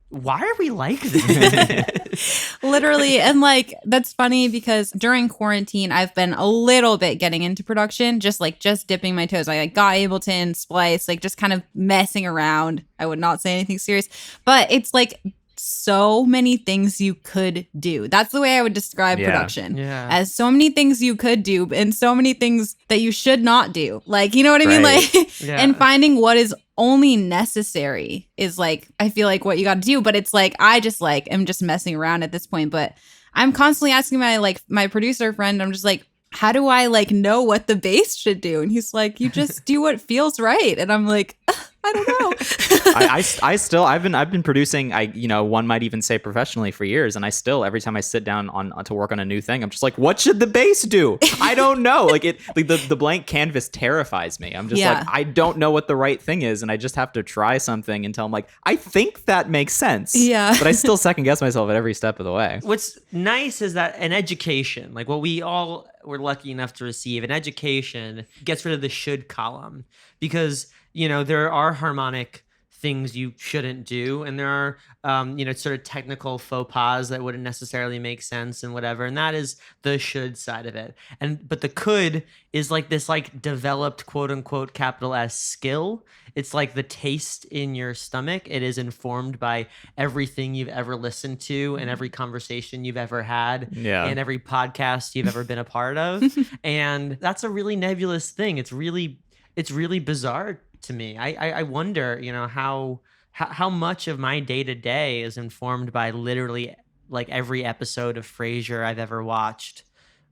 why are we like this? Literally. And like, that's funny because during quarantine, I've been a little bit getting into production, just dipping my toes. I like got Ableton, Splice, like just kind of messing around. I would not say anything serious, but it's like so many things you could do. That's the way I would describe production. Yeah. As so many things you could do and so many things that you should not do. Like, you know what I mean? Like, and finding what is only necessary is like, I feel like what you got to do. But it's like, I just like, am just messing around at this point. But I'm constantly asking my producer friend, I'm just like, how do I like know what the bass should do? And he's like, you just do what feels right. And I'm like, I don't know. I've been producing, one might even say professionally for years. And I still, every time I sit down to work on a new thing, I'm just like, what should the bass do? I don't know. The blank canvas terrifies me. I'm just like, I don't know what the right thing is. And I just have to try something until I'm like, I think that makes sense. Yeah. But I still second guess myself at every step of the way. What's nice is that an education, like what we all were lucky enough to receive, an education gets rid of the should column, because, you know, there are harmonic things you shouldn't do, and there are sort of technical faux pas that wouldn't necessarily make sense and whatever, and that is the should side of it. But the could is like this like developed quote unquote capital S skill. It's like the taste in your stomach. It is informed by everything you've ever listened to and every conversation you've ever had and every podcast you've ever been a part of. And that's a really nebulous thing. It's really bizarre to me. I wonder, you know, how much of my day-to-day is informed by literally like every episode of Frasier I've ever watched,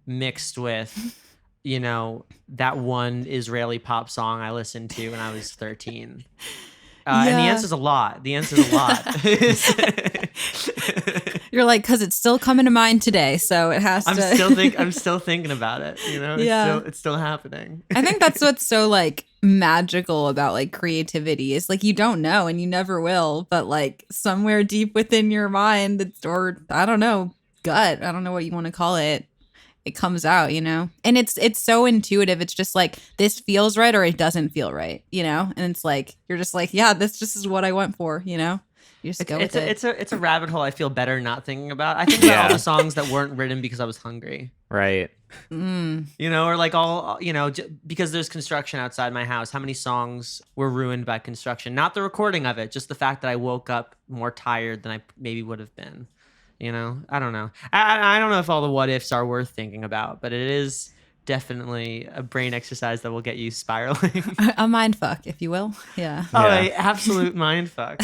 mixed with, you know, that one Israeli pop song I listened to when I was 13. And the answer's a lot. You're like, because it's still coming to mind today, so it has to. I'm still thinking about it. You know, it's still happening. I think that's what's so like magical about like creativity is like you don't know and you never will, but like somewhere deep within your mind, or I don't know, gut, I don't know what you want to call it, it comes out, you know? And it's so intuitive. It's just like, this feels right or it doesn't feel right, you know? And it's like, you're just like, yeah, this just is what I went for, you know? You just go with it. It's a rabbit hole I feel better not thinking about. I think about all the songs that weren't written because I was hungry. Right. Mm. You know, or like all, you know, because there's construction outside my house. How many songs were ruined by construction? Not the recording of it, just the fact that I woke up more tired than I maybe would have been. You know, I don't know. I don't know if all the what ifs are worth thinking about, but it is definitely a brain exercise that will get you spiraling. A mind fuck, if you will. Yeah. Oh, an absolute mind fuck.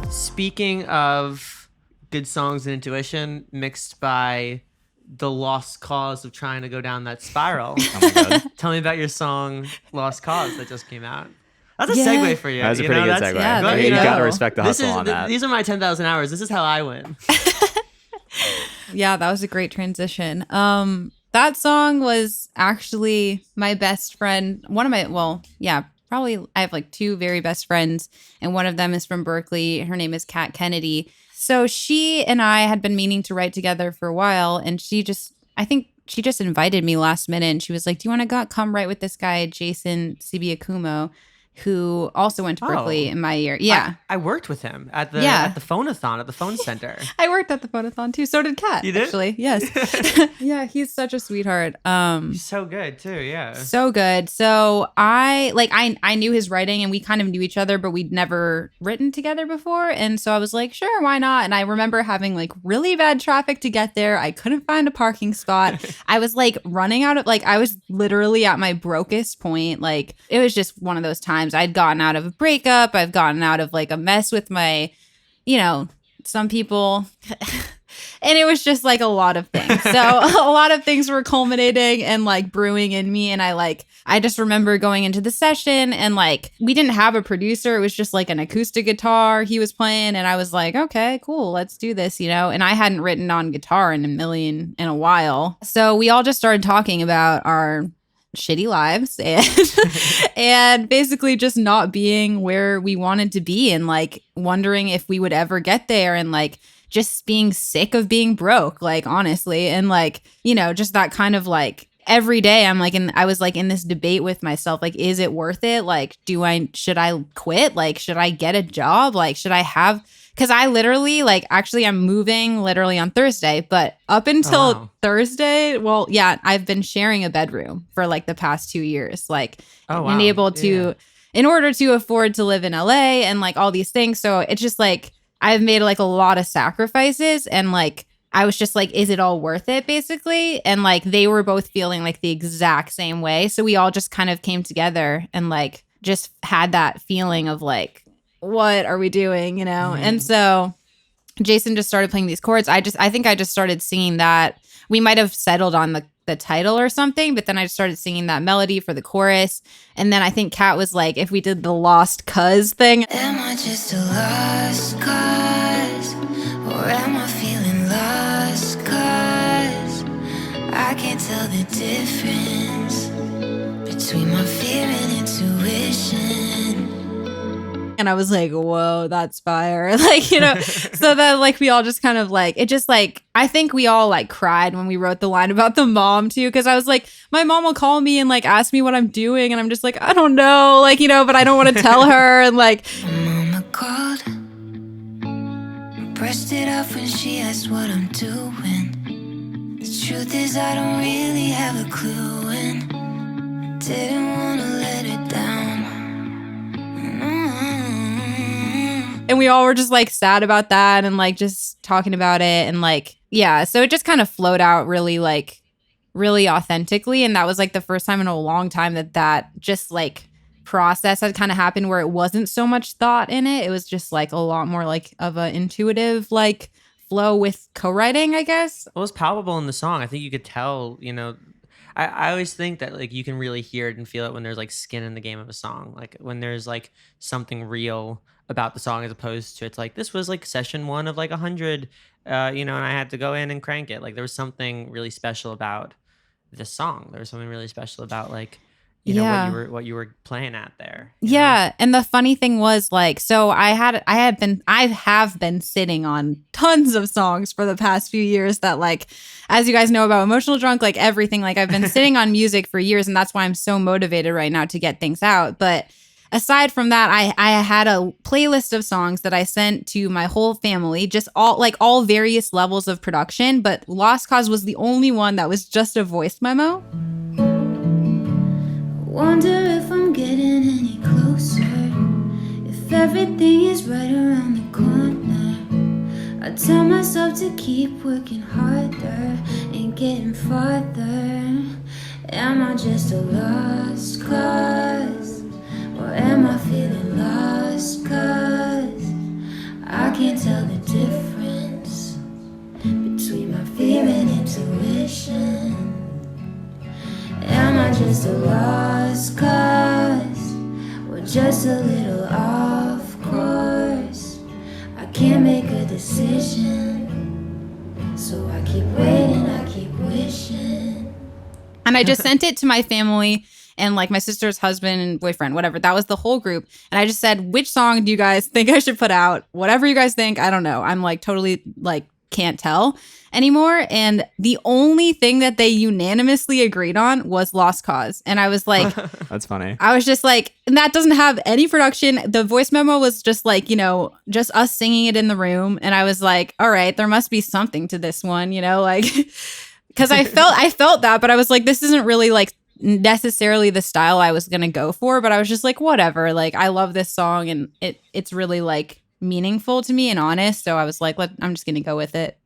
Speaking of good songs and intuition mixed by the lost cause of trying to go down that spiral. Oh my God. Tell me about your song Lost Cause that just came out. That's a segue for you. That was a pretty good segue. Yeah, you got to respect the hustle on that. These are my 10,000 hours. This is how I win. Yeah, that was a great transition. That song was actually my best friend. Probably I have like two very best friends, and one of them is from Berklee. Her name is Kat Kennedy. So she and I had been meaning to write together for a while, and I think she just invited me last minute, and she was like, do you want to come write with this guy, Jason Sibiakumo, who also went to Berklee in my year. Yeah. I worked with him at the phonathon at the phone center. I worked at the phonathon too. So did Kat. You did? Actually. Yes. Yeah, he's such a sweetheart. He's so good too, yeah. So good. So I knew his writing and we kind of knew each other, but we'd never written together before. And so I was like, sure, why not? And I remember having like really bad traffic to get there. I couldn't find a parking spot. I was like running out of I was literally at my brokest point. Like it was just one of those times. I'd gotten out of a breakup. I've gotten out of like a mess with my, some people. And it was just like a lot of things. So a lot of things were culminating and like brewing in me. And I just remember going into the session and like, we didn't have a producer. It was just like an acoustic guitar he was playing. And I was like, okay, cool, let's do this, And I hadn't written on guitar in a while. So we all just started talking about our shitty lives and basically just not being where we wanted to be and like wondering if we would ever get there and like just being sick of being broke, like honestly. And like, just that kind of like every day I was like in this debate with myself, like, is it worth it? Like, should I quit? Like, should I get a job? Like, should I have, because I literally actually I'm moving literally on Thursday, but up until Thursday, I've been sharing a bedroom for like the past 2 years, been able to, in order to afford to live in LA and like all these things. So it's just like, I've made like a lot of sacrifices and like, I was just like, is it all worth it basically? And like, they were both feeling like the exact same way. So we all just kind of came together and like, just had that feeling of like, what are we doing, And so Jason just started playing these chords. I think I just started singing that. We might have settled on the title or something, but then I just started singing that melody for the chorus. And then I think Kat was like, if we did the lost cuz thing. Am I just a lost cause? Or am I feeling lost cause? I can't tell the difference between my fear and intuition. And I was like, whoa, that's fire. So that like we all just kind of like, it just like, I think we all like cried when we wrote the line about the mom too. Cause I was like, my mom will call me and like ask me what I'm doing. And I'm just like, I don't know, but I don't want to tell her. And like, Mama called, brushed it off when she asked what I'm doing. The truth is I don't really have a clue and didn't want to let her down. And we all were just like sad about that and like just talking about it and like, yeah. So it just kind of flowed out really authentically. And that was like the first time in a long time that just like process had kind of happened where it wasn't so much thought in it. It was just like a lot more like of an intuitive like flow with co-writing, I guess. Well, it was palpable in the song. I think you could tell, I always think that like you can really hear it and feel it when there's like skin in the game of a song. Like when there's like something real about the song as opposed to it's like this was like session 1 of like 100 and I had to go in and crank it. Like there was something really special about this song. There was something really special about like what you were playing at there. Yeah. And the funny thing was like, so I have been sitting on tons of songs for the past few years that like, as you guys know about Emotional Drunk, like everything, like I've been sitting on music for years and that's why I'm so motivated right now to get things out. But aside from that, I had a playlist of songs that I sent to my whole family, just all various levels of production. But Lost Cause was the only one that was just a voice memo. Wonder if I'm getting any closer, if everything is right around the corner. I tell myself to keep working harder and getting farther. Am I just a lost cause? Or am I feeling lost cause I can't tell the difference between my fear and intuition? Am I just a lost cause or just a little off course? I can't make a decision, so I keep waiting, I keep wishing And I just sent it to my family and like my sister's husband and boyfriend, whatever. That was the whole group. And I just said, which song do you guys think I should put out? Whatever you guys think, I don't know. I'm like totally like can't tell anymore. And the only thing that they unanimously agreed on was Lost Cause. And I was like, That's funny. I was just like, and that doesn't have any production. The voice memo was just like, you know, just us singing it in the room. And I was like, all right, there must be something to this one, you know, like, because I felt that, but I was like, this isn't really like necessarily the style I was gonna go for. But I was just like, whatever. Like, I love this song, and it's really like meaningful to me and honest. So I was like, I'm just gonna go with it.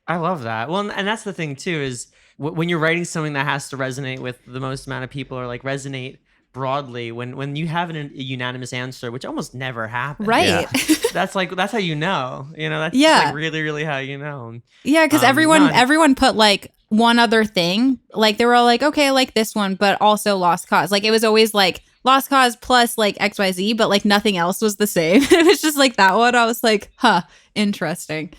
I love that. Well, and that's the thing too, is when you're writing something that has to resonate with the most amount of people, or like resonate broadly, when you have a unanimous answer, which almost never happens. Right. Yeah. That's how you know. You know, that's Yeah. like really, really how you know. Yeah, because everyone put like one other thing. Like they were all like, okay, I like this one, but also Lost Cause. Like it was always like Lost Cause plus like XYZ, but like nothing else was the same. It was just like that one. I was like, huh, interesting.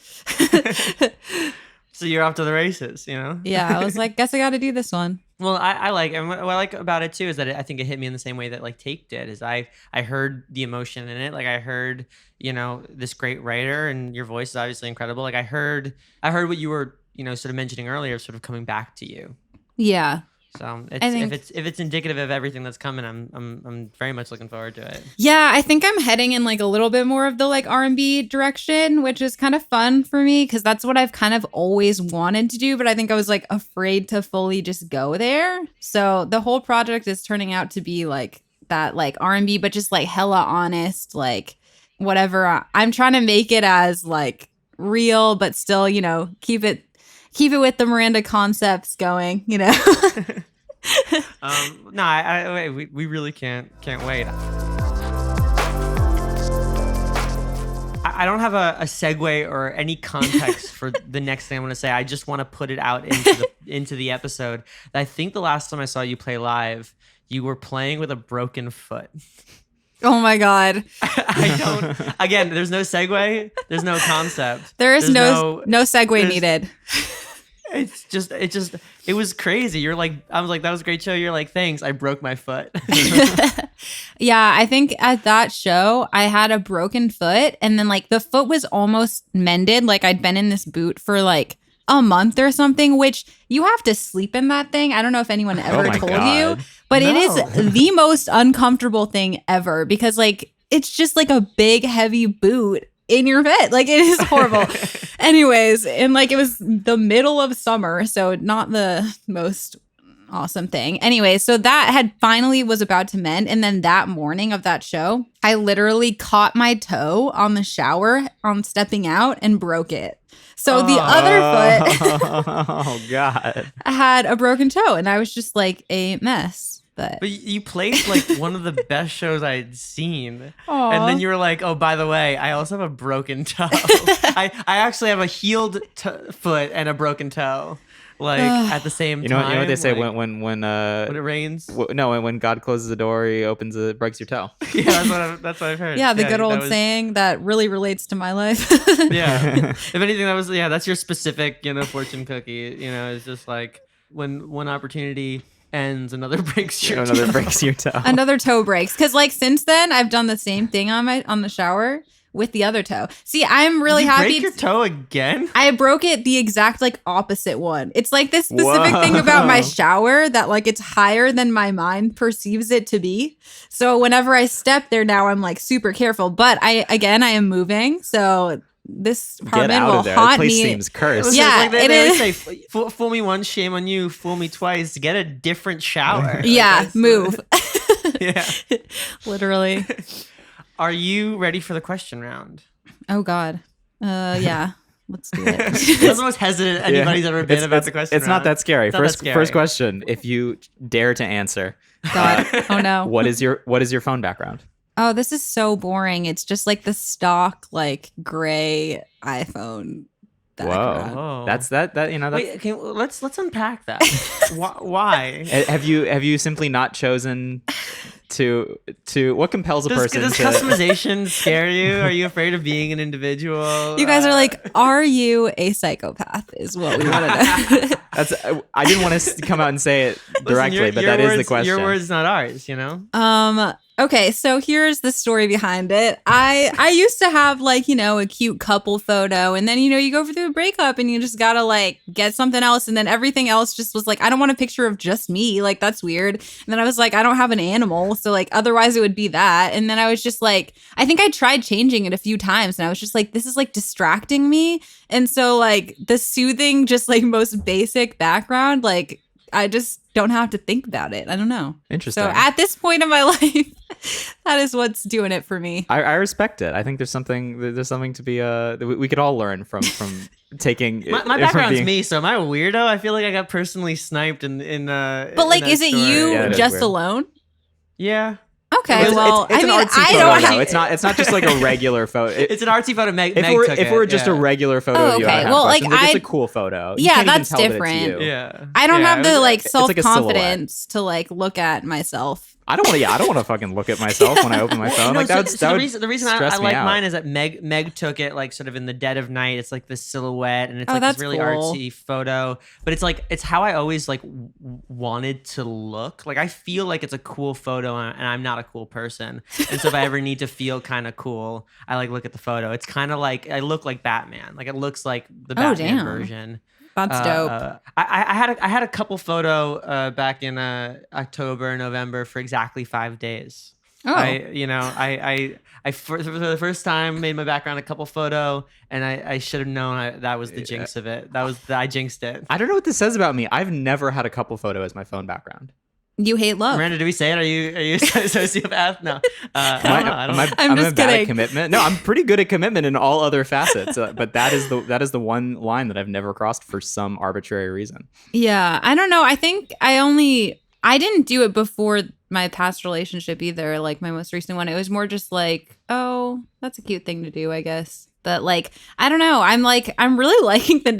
So you're off to the races, you know? Yeah, I was like, guess I got to do this one. Well, I like, and what I like about it too is that I think it hit me in the same way that like Take did. Is I heard the emotion in it. Like I heard, you know, this great writer, and your voice is obviously incredible. Like I heard what you were, you know, sort of mentioning earlier, sort of coming back to you. Yeah. So think- if it's indicative of everything that's coming, I'm very much looking forward to it. Yeah, I think I'm heading in like a little bit more of the like R&B direction, which is kind of fun for me because that's what I've kind of always wanted to do, but I think I was like afraid to fully just go there. So the whole project is turning out to be like that, like R&B, but just like hella honest, like whatever. I'm trying to make it as like real, but still, you know, keep it with the Miranda concepts going, you know. No, we really can't wait. I don't have a segue or any context for the next thing I'm going to say. I just want to put it out into the episode. I think the last time I saw you play live, you were playing with a broken foot. Oh my God. I don't. Again, there's no segue. There's no concept. There's no segue needed. It was crazy. I was like, that was a great show. You're like, thanks. I broke my foot. Yeah, I think at that show, I had a broken foot, and then like the foot was almost mended. Like I'd been in this boot for like a month or something, which you have to sleep in that thing. I don't know if anyone ever told you, but it is the most uncomfortable thing ever because like it's just like a big heavy boot in your bed. Like it is horrible. Anyways, and like it was the middle of summer, so not the most awesome thing. Anyway, so that had finally was about to mend, and then that morning of that show, I literally caught my toe on the shower on stepping out and broke it. So the other foot Oh God. had a broken toe, and I was just like a mess. But you played like one of the best shows I had seen. Aw. And then you were like, oh, by the way, I also have a broken toe. I actually have a healed foot and a broken toe. Like at the same time. You know what they say like, when it rains? When God closes the door, he opens it, breaks your toe. Yeah, that's what I've heard. yeah, the good old saying that really relates to my life. Yeah. If anything, that's your specific, fortune cookie. It's just like when one opportunity ends, another breaks your toe. Breaks your toe. Another toe breaks. Because like since then, I've done the same thing on the shower with the other toe. See, I'm really happy. Break your toe again? I broke it the exact like opposite one. It's like this specific thing about my shower that like it's higher than my mind perceives it to be. So whenever I step there now, I'm like super careful. But I am moving, so this apartment will haunt place me. Seems cursed. Yeah, they is. Always say, fool me once, shame on you. Fool me twice. Get a different shower. Yeah, move. Yeah, literally. Are you ready for the question round? Oh God. Yeah. Let's do it. That's the most hesitant anybody's ever been about the question It's round. not that scary. It's not that scary. First question. If you dare to answer, God. Oh no. what is your phone background? Oh, this is so boring. It's just like the stock, like gray iPhone background. Whoa. That's that. Wait, let's unpack that. Why? Have you simply not chosen to what compels a person Does to customization scare you? Are you afraid of being an individual? You guys are like, are you a psychopath? Is what we want to know. I didn't want to come out and say it directly, Listen, but that is the question. Your words, not ours, you know? Okay, so here's the story behind it. I used to have like, you know, a cute couple photo, and then, you know, you go through a breakup and you just gotta like get something else, and then everything else just was like, I don't want a picture of just me, like that's weird. And then I was like, I don't have an animal, so like otherwise it would be that. And then I was just like, I think I tried changing it a few times, and I was just like, this is like distracting me. And so like the soothing, just like most basic background, like I just don't have to think about it. I don't know. Interesting. So at this point in my life, that is what's doing it for me. I respect it. I think there's something to be that we could all learn from taking. My background's me, so am I a weirdo? I feel like I got personally sniped in. But like, is it you Yeah, it is just weird. alone? Yeah. Okay, well, it's I an mean, artsy I photo, don't though. have. It's not just like a regular photo. It's an artsy photo. Meg if took it were just a yeah. regular photo, Oh, of you, okay. I have Well, like, questions. It's I- a cool photo. You Yeah, can't even that's tell that it's different. you. Yeah. I don't Yeah, have it the was- like it's like a self-confidence to like look at myself. I don't want to fucking look at myself when I open my phone. No, Like so that would the reason I stress me like out. mine is that Meg took it like sort of in the dead of night. It's like this silhouette, and it's Oh, like this that's really cool. artsy photo. But it's how I always like wanted to look. Like I feel like it's a cool photo, and I'm not a cool person. And so if I ever need to feel kind of cool, I like look at the photo. It's kind of like I look like Batman. Like it looks like the Batman damn. version. That's dope. I had a couple photo back in October, November for exactly 5 days. Oh. I for the first time made my background a couple photo, and I should have known that was the jinx of it. I jinxed it. I don't know what this says about me. I've never had a couple photo as my phone background. You hate love. Miranda, did we say it? Are you a sociopath? No. I don't know. I'm just bad at kidding. commitment. No, I'm pretty good at commitment in all other facets. But that is the one line that I've never crossed for some arbitrary reason. Yeah, I don't know. I think I didn't do it before my past relationship either. Like my most recent one, it was more just like, oh, that's a cute thing to do, I guess. But like, I don't know. I'm really liking the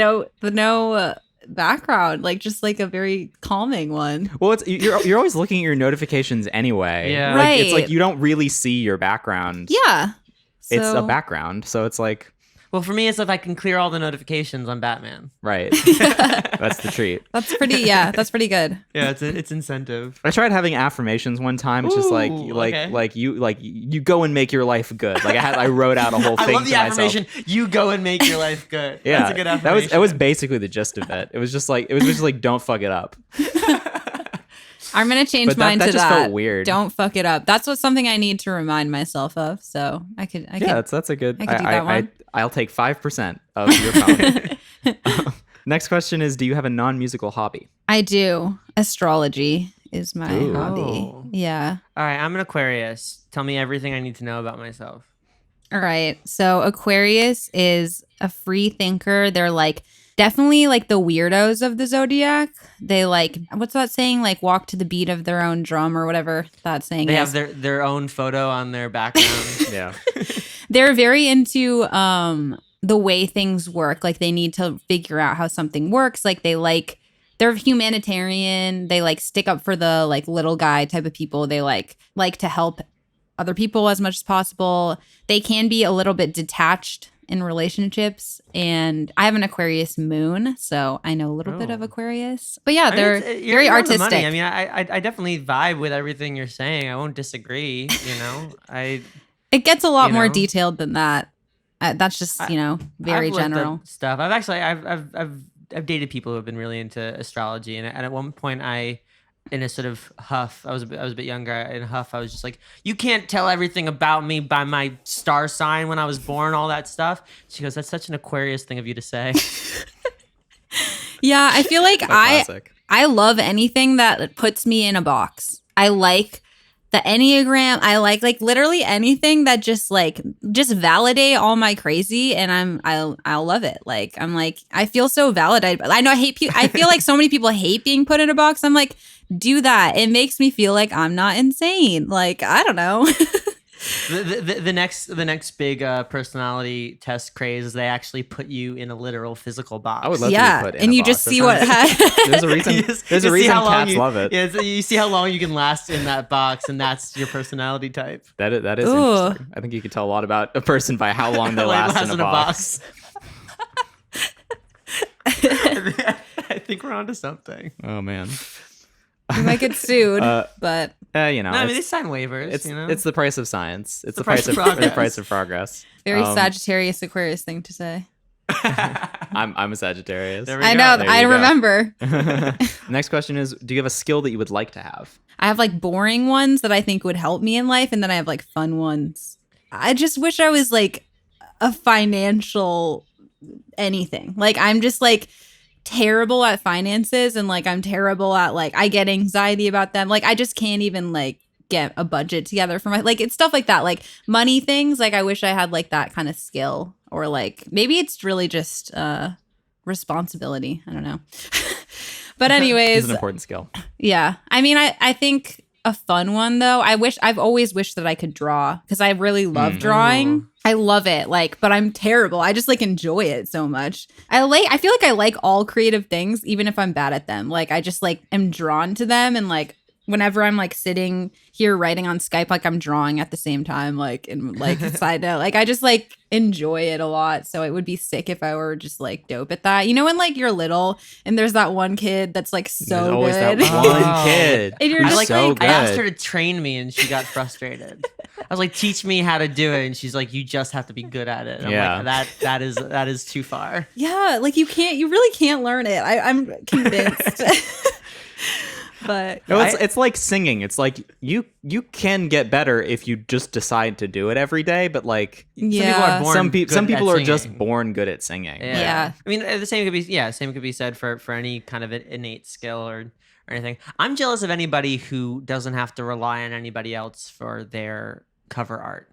no background, like just like a very calming one. Well, you're always looking at your notifications anyway. Yeah. Like, it's Right. like you don't really see your background. Yeah, It's a So- background, so it's like Well, for me, it's if I can clear all the notifications on Batman. right. That's the treat. That's pretty. Yeah, that's pretty good. Yeah, it's incentive. I tried having affirmations one time. It's just Ooh, okay. like you go and make your life good. Like I wrote out a whole I thing love to the myself. affirmation. You go and make your life good. Yeah, That's a good affirmation. that was basically the gist of it. It was just like don't fuck it up. I'm gonna change But mine that to just that. felt weird. Don't fuck it up. That's something I need to remind myself of. So I could. Yeah, that's a good. I could do that one. I'll take 5% of your phone. Next question is: do you have a non-musical hobby? I do. Astrology is my Ooh. hobby. Oh. Yeah. All right, I'm an Aquarius. Tell me everything I need to know about myself. All right. So Aquarius is a free thinker. They're like definitely like the weirdos of the zodiac. They like, what's that saying? Like walk to the beat of their own drum or whatever that saying They is. have their own photo on their background. Yeah. They're very into the way things work. Like they need to figure out how something works. Like they're humanitarian. They like stick up for the like little guy type of people. They like to help other people as much as possible. They can be a little bit detached in relationships, and I have an Aquarius moon, so I know a little bit of Oh. Aquarius. But yeah, I mean, they're you're very on the artistic. money. I mean, I definitely vibe with everything you're saying. I won't disagree. It gets a lot more know. detailed than that. That's just very I've looked up general. stuff. I've dated people who have been really into astrology, and at one point in a sort of huff, I was a bit younger. In a huff, I was just like, "You can't tell everything about me by my star sign when I was born, all that stuff." She goes, "That's such an Aquarius thing of you to say." Yeah, I feel like Classic. I love anything that puts me in a box. I like the Enneagram. I like literally anything that just validate all my crazy, and I'll love it. Like I'm like I feel so validated. I know I feel like so many people hate being put in a box. I'm like, do that. It makes me feel like I'm not insane. Like I don't know. The next big personality test craze is they actually put you in a literal physical box. I would love to be put in and a you box. just see what There's a reason. There's a reason cats love it. Yeah, so you see how long you can last in that box, and that's your personality type. That is Ooh. interesting. I think you can tell a lot about a person by how long they Like, last in a box. I think we're onto something. Oh man. you might get sued, but You know, No, I mean, they sign waivers. it's you know? it's the price of science. It's the price price of of progress. the price of progress. very Um, Sagittarius Aquarius thing to say. I'm a Sagittarius. There we I go. know. There I you go. remember. Next question is: do you have a skill that you would like to have? I have like boring ones that I think would help me in life, and then I have like fun ones. I just wish I was like a financial anything. Like I'm just like terrible at finances, and like I'm terrible at like I get anxiety about them. Like I just can't even like get a budget together for my like it's stuff like that, like money things. Like I wish I had like that kind of skill, or like maybe it's really just responsibility. I don't know. But anyways, It's an important skill. yeah. I mean, I think a fun one though. I've always wished that I could draw because I really love drawing. Ooh. I love it, like, but I'm terrible. I just like enjoy it so much. I feel like I like all creative things, even if I'm bad at them. Like I just like am drawn to them, and like whenever I'm like sitting here writing on Skype, like I'm drawing at the same time, like and like side note, like I just like enjoy it a lot. So it would be sick if I were just like dope at that. You know, when like you're little and there's that one kid that's like so There's always good. that one Oh. kid. And you're who's just so like- good. I asked her to train me, and she got frustrated. I was like, "Teach me how to do it," and she's like, "You just have to be good at it." And Yeah. I'm like, that is too far. Yeah, like you really can't learn it. I'm convinced. But No, it's like singing. It's like you can get better if you just decide to do it every day. But like yeah, some people are just singing. born good at singing. Yeah. I mean, the same could be said for any kind of innate skill or anything. I'm jealous of anybody who doesn't have to rely on anybody else for their cover art.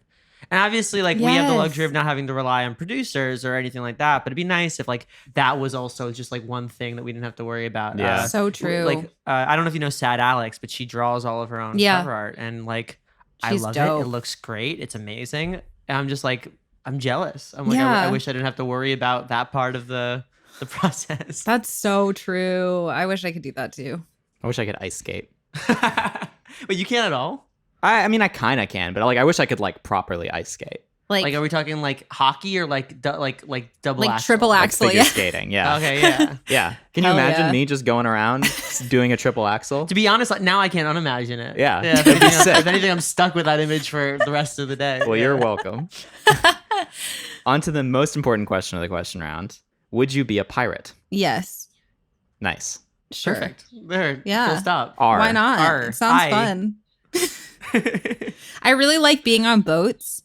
And obviously, like, we have the luxury of not having to rely on producers or anything like that. But it'd be nice if, like, that was also just, like, one thing that we didn't have to worry about. Yeah. So true. Like, I don't know if you know Sad Alex, but she draws all of her own Yeah. cover art. And, like, I She's love dope. it. It looks great. It's amazing. And I'm just, like, I'm jealous. I'm like, Yeah. I wish I didn't have to worry about that part of the process. That's so true. I wish I could do that too. I wish I could ice skate. But you can't at all? I mean, I kind of can, but like, I wish I could like properly ice skate. Like, are we talking like hockey or like double like axel? triple Like axle, figure yeah. skating. Yeah. Okay, yeah. Yeah. Can you Hell imagine yeah. me just going around doing a triple axle? To be honest, like, now I can't unimagine it. Yeah. If It'd be anything, sick. if anything, I'm stuck with that image for the rest of the day. Well, Yeah. you're welcome. On to the most important question of the question round. Would you be a pirate? Yes. Nice. Sure. Perfect. There. Yeah. Full stop. R. Why not? R. It sounds I. fun. I really like being on boats.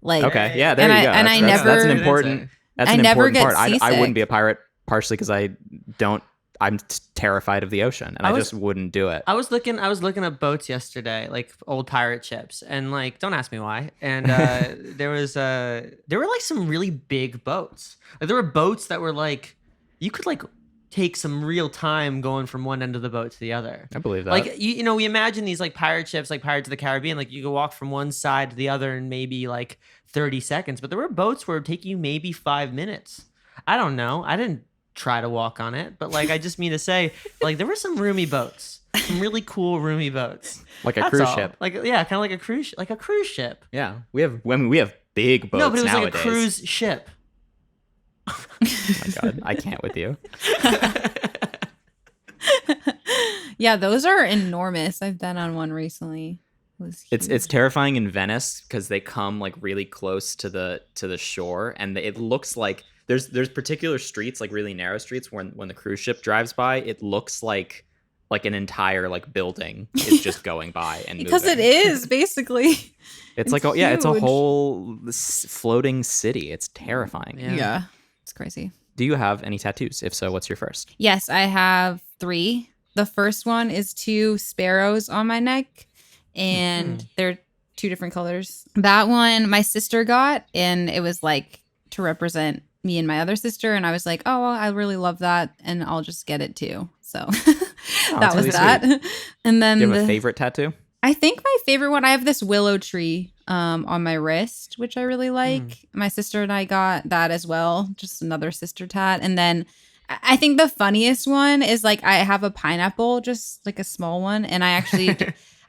Like Okay. Yeah, there And you I- go. and I That's never- an important that's I an never important get part. I seasick. wouldn't be a pirate partially because I'm terrified of the ocean and I just wouldn't do it. I was looking at boats yesterday, like old pirate ships, and like, don't ask me why. And there were like some really big boats. Like there were boats that were like, you could like take some real time going from one end of the boat to the other. I believe that. Like you know, we imagine these like pirate ships, like Pirates of the Caribbean, like you could walk from one side to the other in maybe like 30 seconds. But there were boats where it would take you maybe 5 minutes. I don't know. I didn't try to walk on it, but like I just mean to say, like there were some roomy boats, some really cool roomy boats. Like a That's cruise all. ship. Like yeah, kind of like a cruise ship. Yeah. We have big boats No, but it was nowadays. like a cruise ship. Oh my god, I can't with you. yeah, those are enormous. I've been on one recently. It was It's huge. terrifying in Venice because they come like really close to the shore, and it looks like there's particular streets, like really narrow streets, when the cruise ship drives by, it looks like an entire like building is just going by and because moving. it is basically. It's like it's a huge. whole floating city. It's terrifying. Yeah. It's crazy. Do you have any tattoos? If so, what's your first? Yes, I have 3. The first one is 2 sparrows on my neck, and they're 2 different colors. That one my sister got, and it was like to represent me and my other sister, and I was like, oh, I really love that, and I'll just get it too. So that that's was really that. And then Do you have a favorite tattoo? I think my favorite one, I have this willow tree on my wrist, which I really like. My sister and I got that as well. Just another sister tat. And then I think the funniest one is like I have a pineapple, just like a small one. And I actually,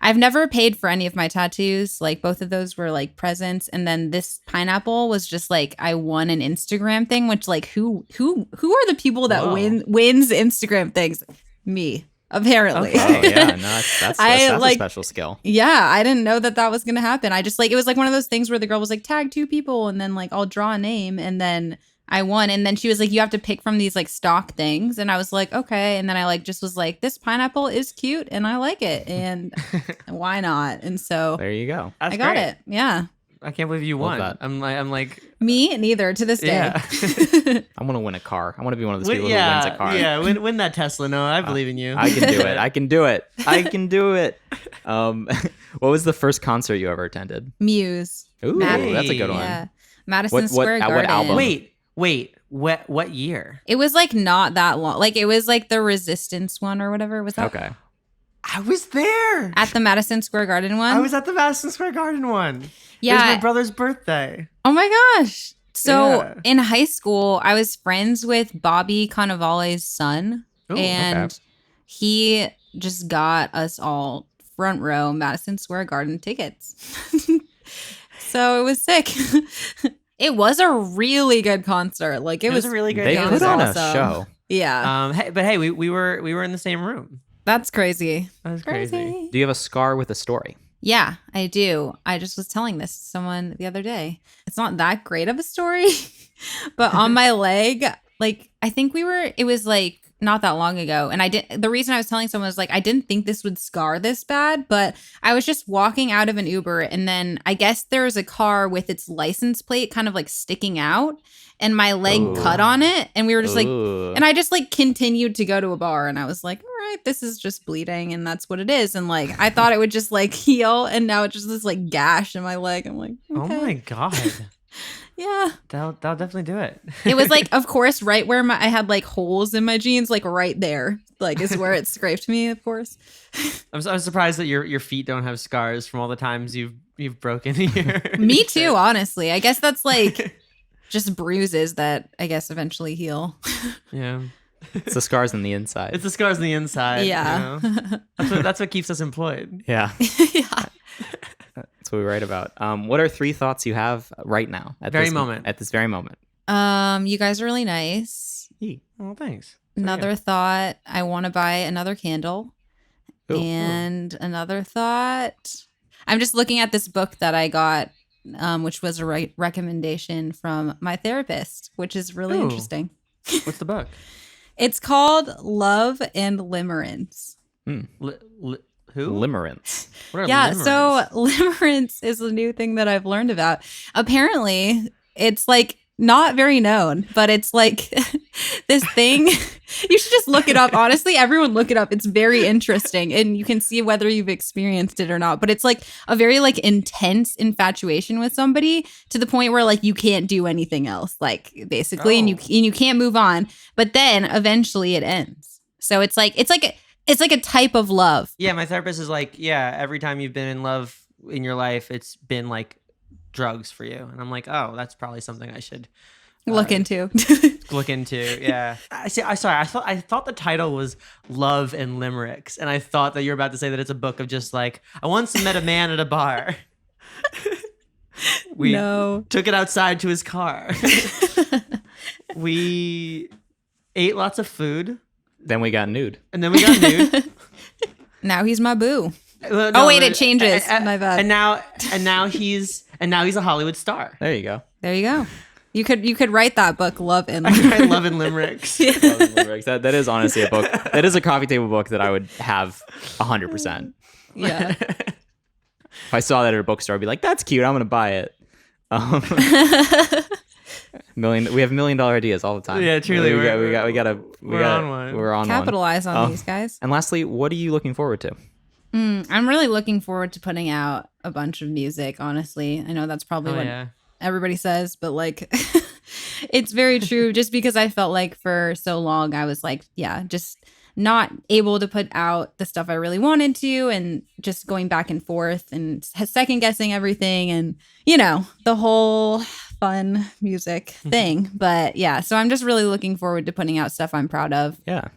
I've never paid for any of my tattoos. Like both of those were like presents. And then this pineapple was just like I won an Instagram thing, which like who are the people that wins Instagram things? Me. Apparently. Okay. Oh, yeah, no, that's a special skill. Yeah, I didn't know that was going to happen. I just like, it was like one of those things where the girl was like, tag 2 people and then like, I'll draw a name and then I won. And then she was like, you have to pick from these like stock things. And I was like, okay. And then I like just was like, this pineapple is cute and I like it. And why not? And so there you go. I got it. Yeah. I can't believe you won. That. I'm like me neither to this day. Yeah. I want to win a car. I want to be one of those people who wins a car. Yeah, win that Tesla. No, I believe in you. I can do it. I can do it. I can do it. What was the first concert you ever attended? Muse. Ooh, that's a good one. Yeah. Madison Square Garden. What album? Wait. What year? It was like not that long. Like it was like the Resistance one or whatever. Was that? Okay. I was there. At the Madison Square Garden one? I was at the Madison Square Garden one. Yeah. It was my brother's birthday. Oh my gosh. So in high school, I was friends with Bobby Cannavale's son. Ooh, and he just got us all front row Madison Square Garden tickets. So it was sick. It was a really good concert. Like it was a really good They concert. put on a awesome. show. Yeah. Hey, we were in the same room. That's crazy. That was crazy. Do you have a scar with a story? Yeah, I do. I just was telling this to someone the other day. It's not that great of a story, but on my leg, like I think it was like not that long ago. And the reason I was telling someone was like, I didn't think this would scar this bad, but I was just walking out of an Uber and then I guess there was a car with its license plate kind of like sticking out and my leg cut on it. And we were just like, and I just like continued to go to a bar and I was like, all right, this is just bleeding and that's what it is. And like, I thought it would just like heal and now it's just this like gash in my leg. I'm like, okay. Oh my God. Yeah. That'll definitely do it. It was like, of course, right where I had like holes in my jeans, like right there, like is where it scraped me, of course. I'm surprised that your feet don't have scars from all the times you've broken here. Me too, honestly. I guess that's like just bruises that I guess eventually heal. Yeah. It's the scars on the inside. It's the scars on the inside. Yeah. You know? That's what keeps us employed. Yeah. Yeah. That's what we write about. What are 3 thoughts you have right now? At this very moment. You guys are really nice. Oh, thanks. Another thought, I want to buy another candle. Ooh. And another thought, I'm just looking at this book that I got, which was a recommendation from my therapist, which is really interesting. What's the book? It's called Love and Limerence. Who? Limerence. Yeah, so limerence is a new thing that I've learned about. Apparently, it's like not very known, but it's like this thing. You should just look it up. Honestly, everyone look it up. It's very interesting and you can see whether you've experienced it or not. But it's like a very like intense infatuation with somebody to the point where like you can't do anything else, like basically, and you can't move on. But then eventually it ends. So it's like a type of love. Yeah, my therapist is like, every time you've been in love in your life, it's been like drugs for you. And I'm like, oh, that's probably something I should look into. Yeah. I thought the title was Love and Limericks. And I thought that you were about to say that it's a book of just like, I once met a man at a bar. We took it outside to his car. We ate lots of food. Then we got nude. And then we got nude. Now he's my boo. Well, no, it changes. My bad. And now he's a Hollywood star. There you go. There you go. You could write that book, Love and Love and Limericks. Love and Limericks. That is honestly a book. That is a coffee table book that I would have 100%. Yeah. If I saw that at a bookstore, I'd be like, "That's cute. I'm gonna buy it." We have $1 million ideas all the time. Yeah, truly. We're on Capitalize on these guys. And lastly, what are you looking forward to? I'm really looking forward to putting out a bunch of music, honestly. I know that's probably what everybody says, but like it's very true just because I felt like for so long I was like, just not able to put out the stuff I really wanted to, and just going back and forth and second guessing everything, and the whole fun music thing. But yeah, so I'm just really looking forward to putting out stuff I'm proud of. Yeah.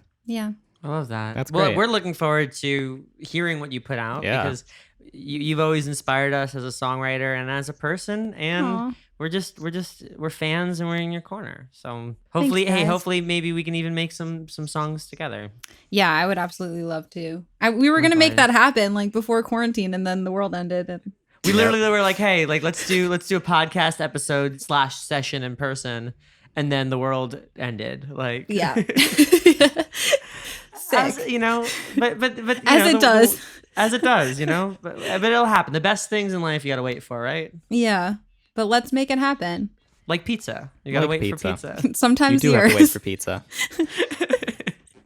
I love that. That's well, great. We're looking forward to hearing what you put out because you've always inspired us as a songwriter and as a person, and Aw. we're fans and we're in your corner. So hopefully, Thanks, guys. hopefully maybe we can even make some songs together. Yeah, I would absolutely love to. We were gonna make that happen like before quarantine, and then the world ended. And We literally were like, hey, like let's do a podcast episode / session in person, and then the world ended. Like yeah, as, sick. but As it does. as it does, but it'll happen. The best things in life you gotta wait for, right? Yeah, but let's make it happen. Like pizza, you gotta Like wait pizza. for pizza. You Sometimes do have years. to wait for pizza.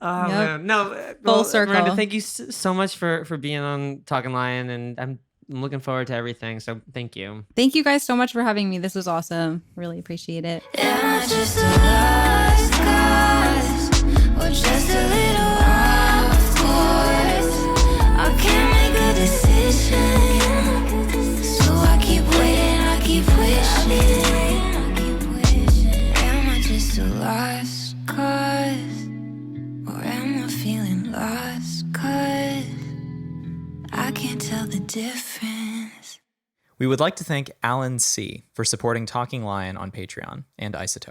Oh Yep. man, no, Full well, circle. Miranda, thank you so much for being on Talking Lion, and I'm looking forward to everything. So thank you. Thank you guys so much for having me. This was awesome. Really appreciate it. Am I just a lost cause? Or just a little off course? I can't make a decision, so I keep waiting, I keep wishing. Am I just a lost cause? Or am I feeling lost cause I can't tell the difference? We would like to thank Alan C. for supporting Talking Lion on Patreon and Isotope.